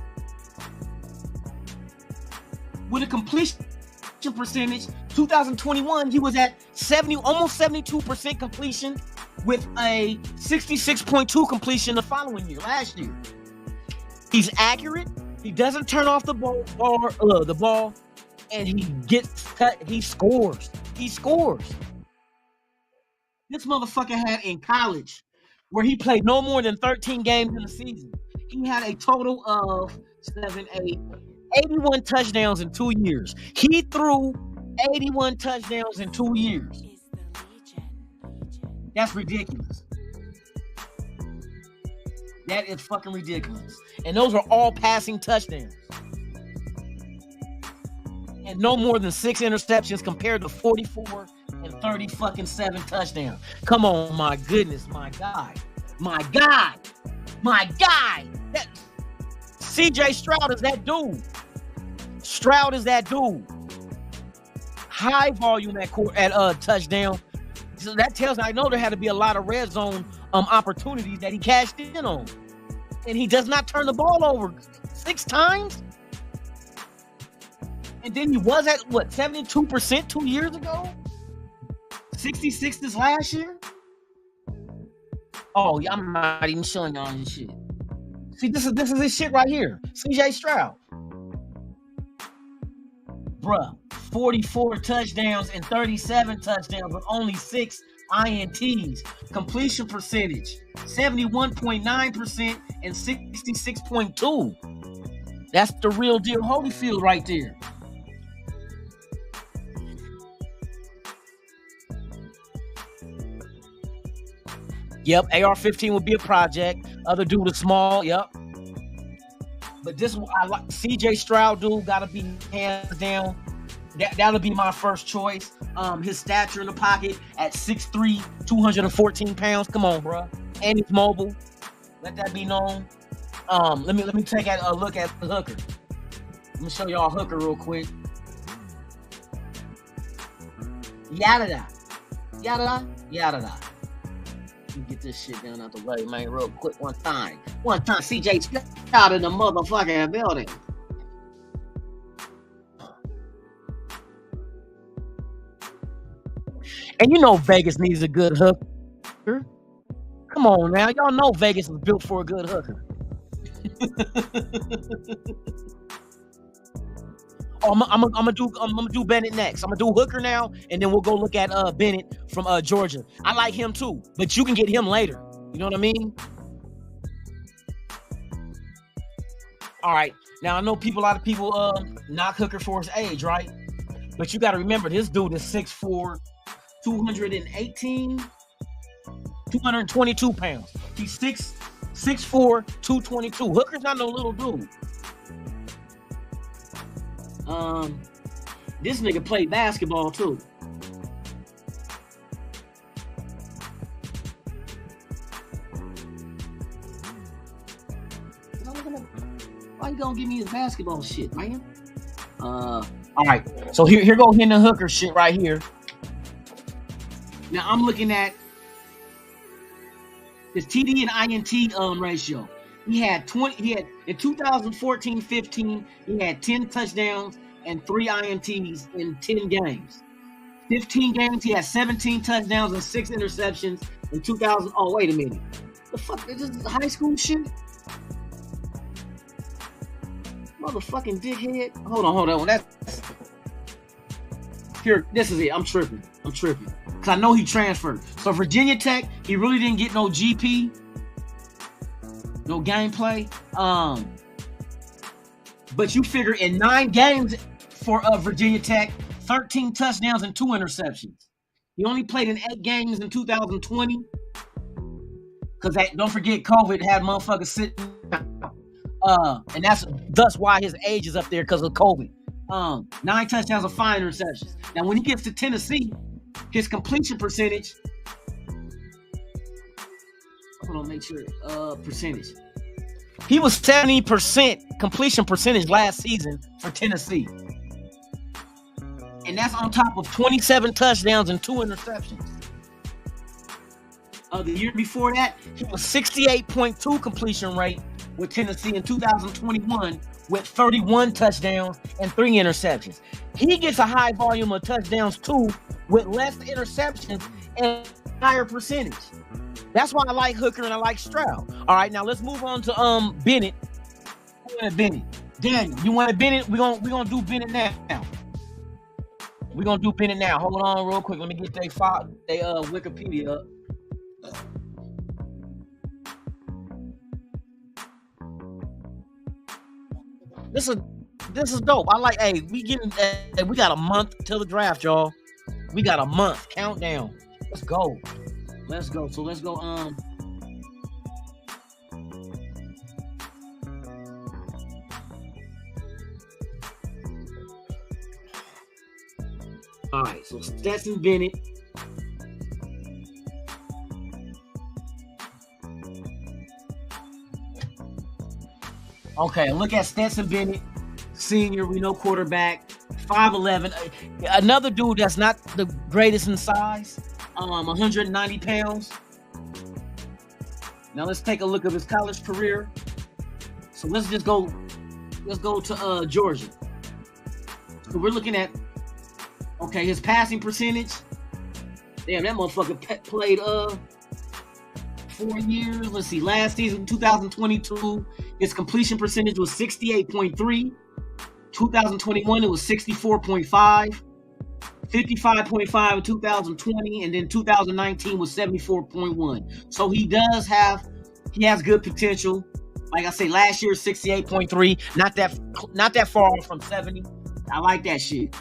With a completion percentage. 2021, he was at almost 72% completion with a 66.2 completion the following year, last year. He's accurate. He doesn't turn off the ball, and he scores. He scores. This motherfucker had in college, where he played no more than 13 games in a season, he had a total of 81 touchdowns in 2 years. He threw 81 touchdowns in 2 years. That's ridiculous. That is fucking ridiculous. And those are all passing touchdowns. And no more than 6 interceptions compared to 44 and 30 fucking 7 touchdowns. Come on, my goodness, my guy. My guy. My guy. That CJ Stroud is that dude. Stroud is that dude. High volume at touchdown. So that tells me, I know there had to be a lot of red zone opportunities that he cashed in on. And he does not turn the ball over 6 times. And then he was at, 72% 2 years ago? 66 this last year? Oh, I'm not even showing y'all this shit. See, this is his shit right here. CJ Stroud. Bruh, 44 touchdowns and 37 touchdowns with only 6 INTs. Completion percentage, 71.9% and 66.2%. That's the real deal Holyfield right there. Yep, AR-15 would be a project. Other dude is small, yep. But this, I like CJ Stroud, dude, gotta be hands down. That'll be my first choice. His stature in the pocket at 6'3", 214 pounds. Come on, bro. And he's mobile. Let that be known. Let me take a look at the hooker. Let me show y'all hooker real quick. Yada. Let me get this shit down out the way, man, real quick. One time, CJ Stroud in the motherfucking building. And you know Vegas needs a good hooker. Come on now, y'all know Vegas was built for a good hooker. I'm gonna do Bennett next. I'm gonna do Hooker now, and then we'll go look at Bennett from Georgia. I like him too, but you can get him later. You know what I mean? All right. Now I know a lot of people knock Hooker for his age, right? But you got to remember, this dude is 6'4", 222 pounds. He's 6'4", 222. Hooker's not no little dude. This nigga played basketball too. Why you gonna give me his basketball shit, man? All right. So here go Hendon Hooker shit right here. Now I'm looking at his TD and INT ratio. He had in 2014-15, he had 10 touchdowns and 3 INTs in 10 games. 15 games, he had 17 touchdowns and 6 interceptions in 2000. Oh, wait a minute. The fuck is this high school shit? Motherfucking dickhead. Hold on. That's here. This is it. I'm tripping. Cause I know he transferred. So Virginia Tech, he really didn't get no GP. No gameplay. But you figure in 9 games for Virginia Tech, 13 touchdowns and 2 interceptions. He only played in 8 games in 2020. Because don't forget, COVID had motherfuckers sitting out. And that's thus why his age is up there, because of COVID. 9 touchdowns and 5 interceptions. Now, when he gets to Tennessee, his completion percentage. Hold on, make sure. Percentage. He was 70% completion percentage last season for Tennessee. And that's on top of 27 touchdowns and 2 interceptions. The year before that, he was 68.2 completion rate with Tennessee in 2021 with 31 touchdowns and 3 interceptions. He gets a high volume of touchdowns too, with less interceptions and higher percentage. That's why I like Hooker and I like Stroud. All right, now let's move on to Bennett. Bennett. Daniel, you want Bennett? We're gonna do Bennett now. We're gonna do Bennett now. Hold on real quick. Let me get they Wikipedia up. This is dope. I like. Hey, we got a month till the draft, y'all. We got a month countdown. Let's go. So let's go. All right. So Stetson Bennett. Okay, look at Stetson Bennett, senior. We know quarterback, 5'11". Another dude that's not the greatest in size, 190 pounds. Now let's take a look at his college career. So let's go to Georgia. So we're looking at, okay, his passing percentage. Damn, that motherfucker played 4 years. Let's see, last season, 2022, his completion percentage was 68.3. 2021, it was 64.5. 55.5 in 2020, and then 2019 was 74.1. So he has good potential. Like I say, last year 68.3, not that far off from 70. I like that shit.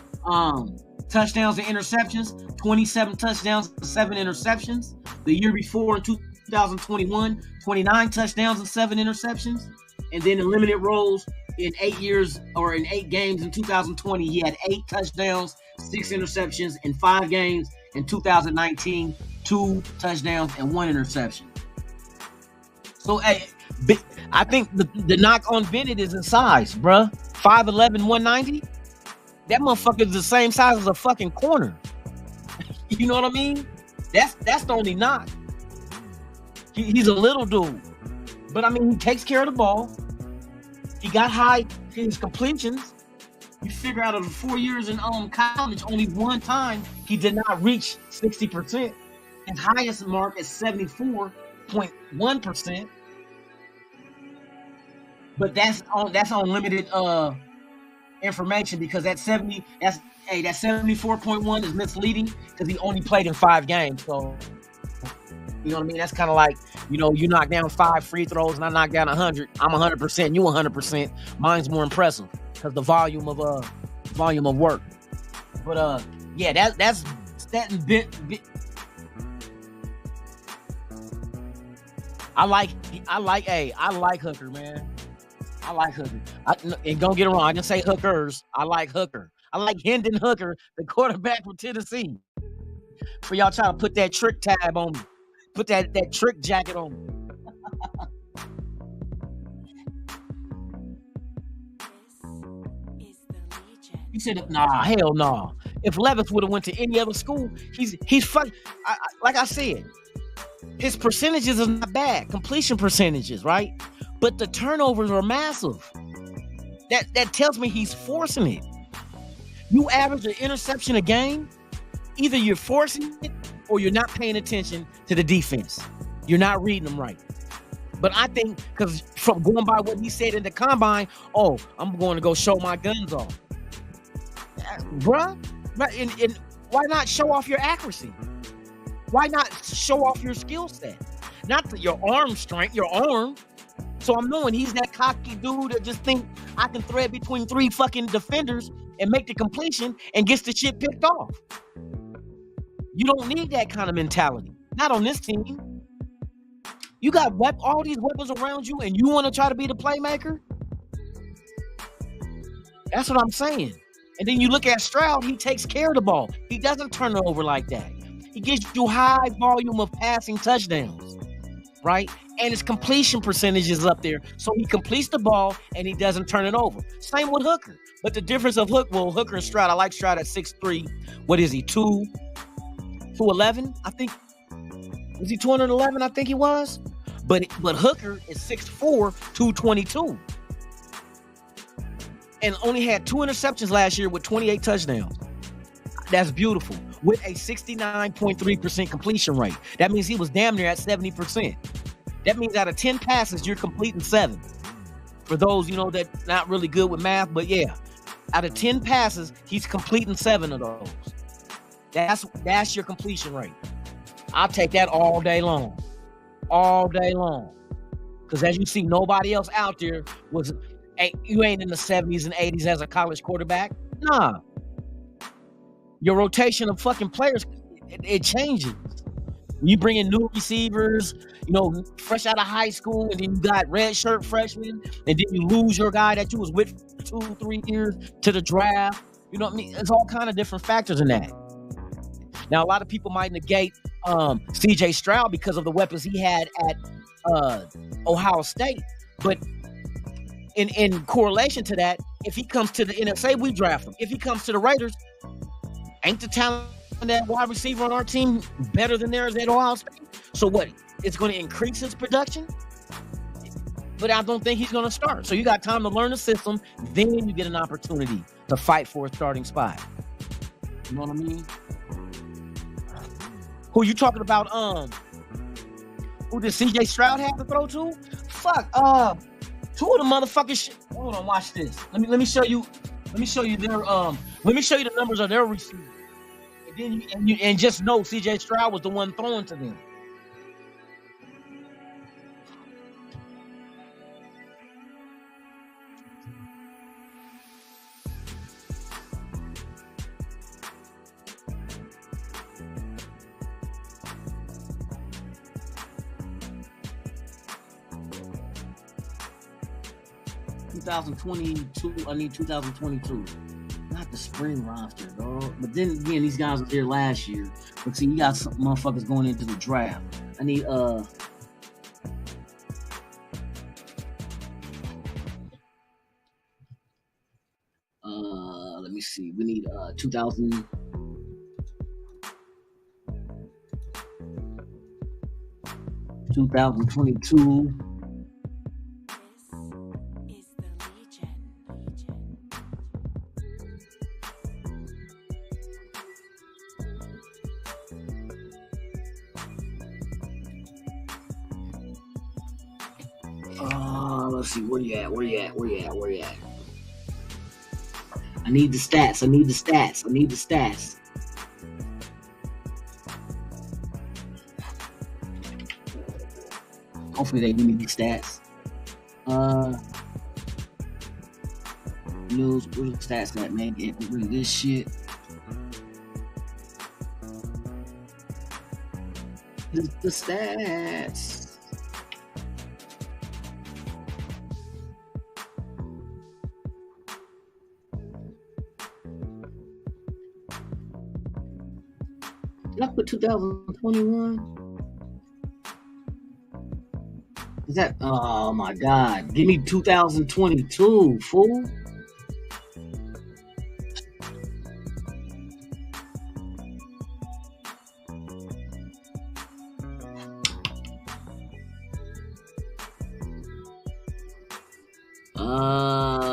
Touchdowns and interceptions, 27 touchdowns and 7 interceptions. The year before in 2021, 29 touchdowns and 7 interceptions. And then in limited roles in 8 games in 2020, he had 8 touchdowns, 6 interceptions. In 5 games in 2019, 2 touchdowns and 1 interception. So, hey, I think the knock on Bennett is in size, bruh. 5'11", 190. That motherfucker is the same size as a fucking corner. You know what I mean? That's the only knock. He's a little dude. But, I mean, he takes care of the ball. He got high in his completions. You figure out of the 4 years in college, only one time he did not reach 60%. His highest mark is 74.1%. But that's on limited information, because that 74.1 is misleading because he only played in 5 games. So, you know what I mean? That's kind of like, you knock down 5 free throws and I knock down 100. I'm 100%, you 100%. Mine's more impressive because the volume of work. But yeah, that's that bit. I like Hooker, man. I like Hooker. And don't get it wrong, I didn't say Hookers. I like Hooker. I like Hendon Hooker, the quarterback from Tennessee. For y'all trying to put that trick tab on me. Put that trick jacket on me. He said, nah, hell no. Nah. If Levis would have went to any other school, he's fucking. Like I said, his percentages are not bad. Completion percentages, right? But the turnovers are massive. That tells me he's forcing it. You average an interception a game, either you're forcing it or you're not paying attention to the defense. You're not reading them right. But I think, because from going by what he said in the combine, I'm going to go show my guns off. Bruh, and why not show off your accuracy? Why not show off your skill set? Not your arm strength, your arm. So I'm knowing he's that cocky dude that just think I can thread between 3 fucking defenders and make the completion and gets the shit picked off. You don't need that kind of mentality. Not on this team. You got all these weapons around you and you want to try to be the playmaker? That's what I'm saying. And then you look at Stroud, he takes care of the ball. He doesn't turn it over like that. He gives you high volume of passing touchdowns, right? And his completion percentage is up there. So he completes the ball and he doesn't turn it over. Same with Hooker. But the difference of Hooker and Stroud, I like Stroud at 6'3". What is he, 211? I think. Was he 211? I think he was. But Hooker is 6'4", 222. and only had 2 interceptions last year with 28 touchdowns. That's beautiful. With a 69.3% completion rate. That means he was damn near at 70%. That means out of 10 passes, you're completing 7. For those, that not really good with math, but yeah. Out of 10 passes, he's completing 7 of those. That's your completion rate. I'll take that all day long. All day long. Because as you see, nobody else out there you ain't in the 70s and 80s as a college quarterback. Nah. Your rotation of fucking players, it changes. When you bring in new receivers, fresh out of high school, and then you got redshirt freshmen, and then you lose your guy that you was with 2-3 years to the draft. You know what I mean? There's all kind of different factors in that. Now, a lot of people might negate CJ Stroud because of the weapons he had at Ohio State. But in correlation to that, if he comes to the NSA, we draft him. If he comes to the Raiders, ain't the talent that wide receiver on our team better than theirs at Ohio State? So what? It's going to increase his production? But I don't think he's going to start. So you got time to learn the system. Then you get an opportunity to fight for a starting spot. You know what I mean? Who you talking about? Who did CJ Stroud have to throw to? Fuck. 2 of the motherfuckers. Hold on, watch this. Let me show you. Let me show you their. Let me show you the numbers of their receivers. And then you just know CJ Stroud was the one throwing to them. I need 2022. Not the spring roster, dog. But then again, these guys were there last year. But see, you got some motherfuckers going into the draft. I need let me see. We need 2022. Let's see, where you at? I need the stats. Hopefully they give me the stats. News, where's the stats at, man? Get rid of this shit. The stats. Did I put 2021? Is that? Oh my God! Give me 2022, fool.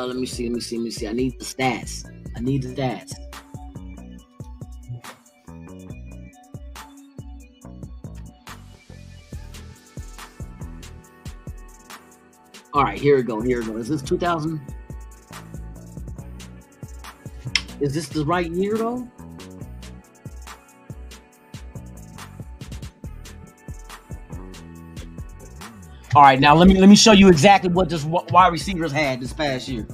Let me see. I need the stats. All right, here we go. Is this 2000? Is this the right year though? All right, now let me show you exactly what this wide receivers had this past year.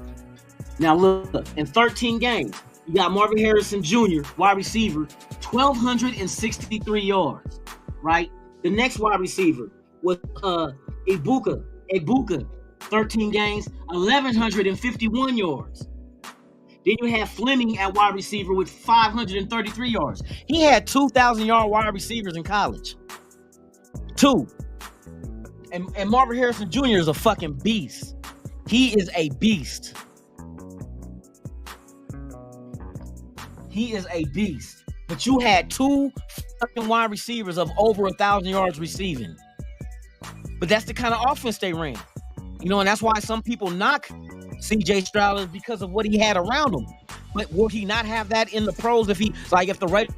Now look, in 13 games, you got Marvin Harrison Jr., wide receiver, 1,263 yards, right? The next wide receiver was Ibuka, 13 games, 1,151 yards. Then you have Fleming at wide receiver with 533 yards. He had 2,000-yard wide receivers in college. 2. And Marvin Harrison Jr. is a fucking beast. He is a beast. But you had 2 fucking wide receivers of over 1,000 yards receiving. But that's the kind of offense they ran. And that's why some people knock CJ Stroud is because of what he had around him. But would he not have that in the pros if if the Raiders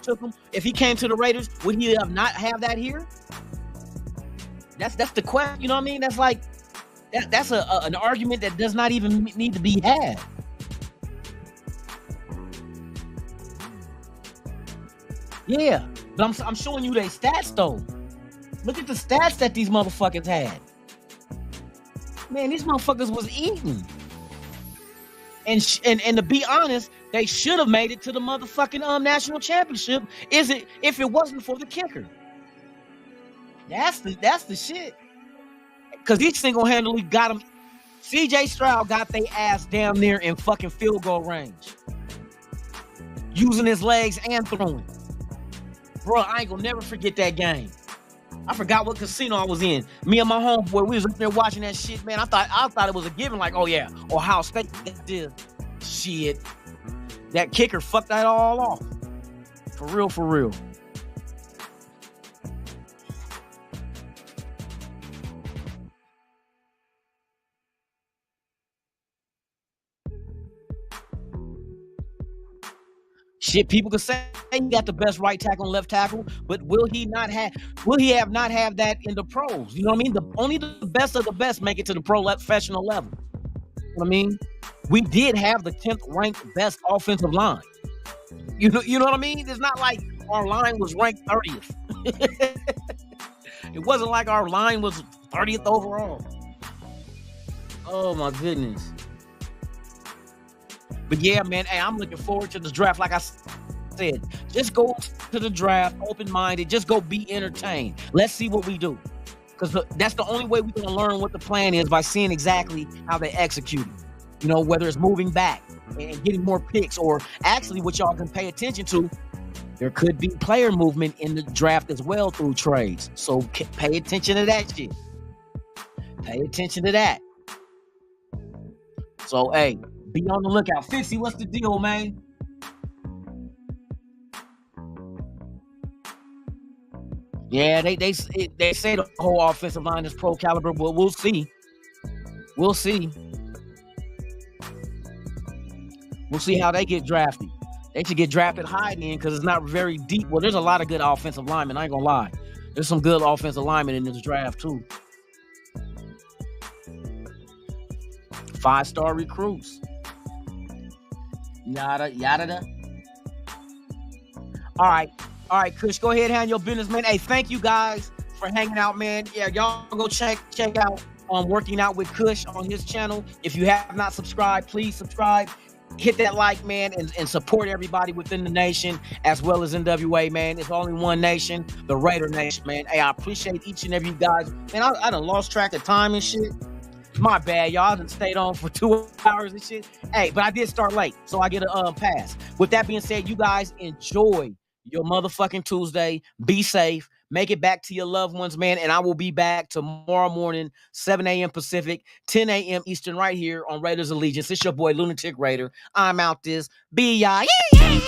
took him, if he came to the Raiders, would he not have that here? That's the question. You know what I mean? That's like that's an argument that does not even need to be had. Yeah, but I'm showing you their stats though. Look at the stats that these motherfuckers had. Man, these motherfuckers was eating. And to be honest, they should have made it to the motherfucking national championship. If it wasn't for the kicker? That's the shit. Because he single-handedly got him. CJ Stroud got their ass down there in fucking field goal range, using his legs and throwing. Bro, I ain't gonna never forget that game. I forgot what casino I was in. Me and my homeboy, we was up there watching that shit, man. I thought it was a given, like, oh yeah, Ohio State did shit. That kicker fucked that all off. For real, for real. Shit, people could say he got the best right tackle and left tackle, but will he have not have that in the pros? You know what I mean? Only the best of the best make it to the professional level. You know what I mean? We did have the 10th ranked best offensive line. You know what I mean? It's not like our line was ranked 30th. It wasn't like our line was 30th overall. Oh my goodness. But yeah, man, hey, I'm looking forward to this draft. Like I said, just go to the draft open-minded. Just go be entertained. Let's see what we do. Because that's the only way we're going to learn what the plan is, by seeing exactly how they execute it. You know, whether it's moving back and getting more picks, or actually what y'all can pay attention to, there could be player movement in the draft as well through trades. So pay attention to that shit. Pay attention to that. So, hey, be on the lookout. Fitzy, what's the deal, man? Yeah, they say the whole offensive line is pro caliber, but we'll see. We'll see. We'll see how they get drafted. They should get drafted high then, because it's not very deep. Well, there's a lot of good offensive linemen. I ain't gonna lie. There's some good offensive linemen in this draft too. 5-star recruits. Yada yada. All right, Kush, go ahead and handle your business, man. Hey, thank you guys for hanging out, man. Yeah, y'all go check out Working Out with Kush on his channel. If you have not subscribed, please subscribe. Hit that like, man, and support everybody within the nation as well as NWA, man. It's only one nation, the Raider Nation, man. Hey, I appreciate each and every you guys. Man, I done lost track of time and shit. My bad, y'all. I done stayed on for 2 hours and shit. Hey, but I did start late, so I get a pass. With that being said, you guys enjoy your motherfucking Tuesday. Be safe. Make it back to your loved ones, man. And I will be back tomorrow morning, 7 a.m. Pacific, 10 a.m. Eastern, right here on Raiders Allegiance. It's your boy, Lunatic Raider. I'm out this. Be y'all. Yeah.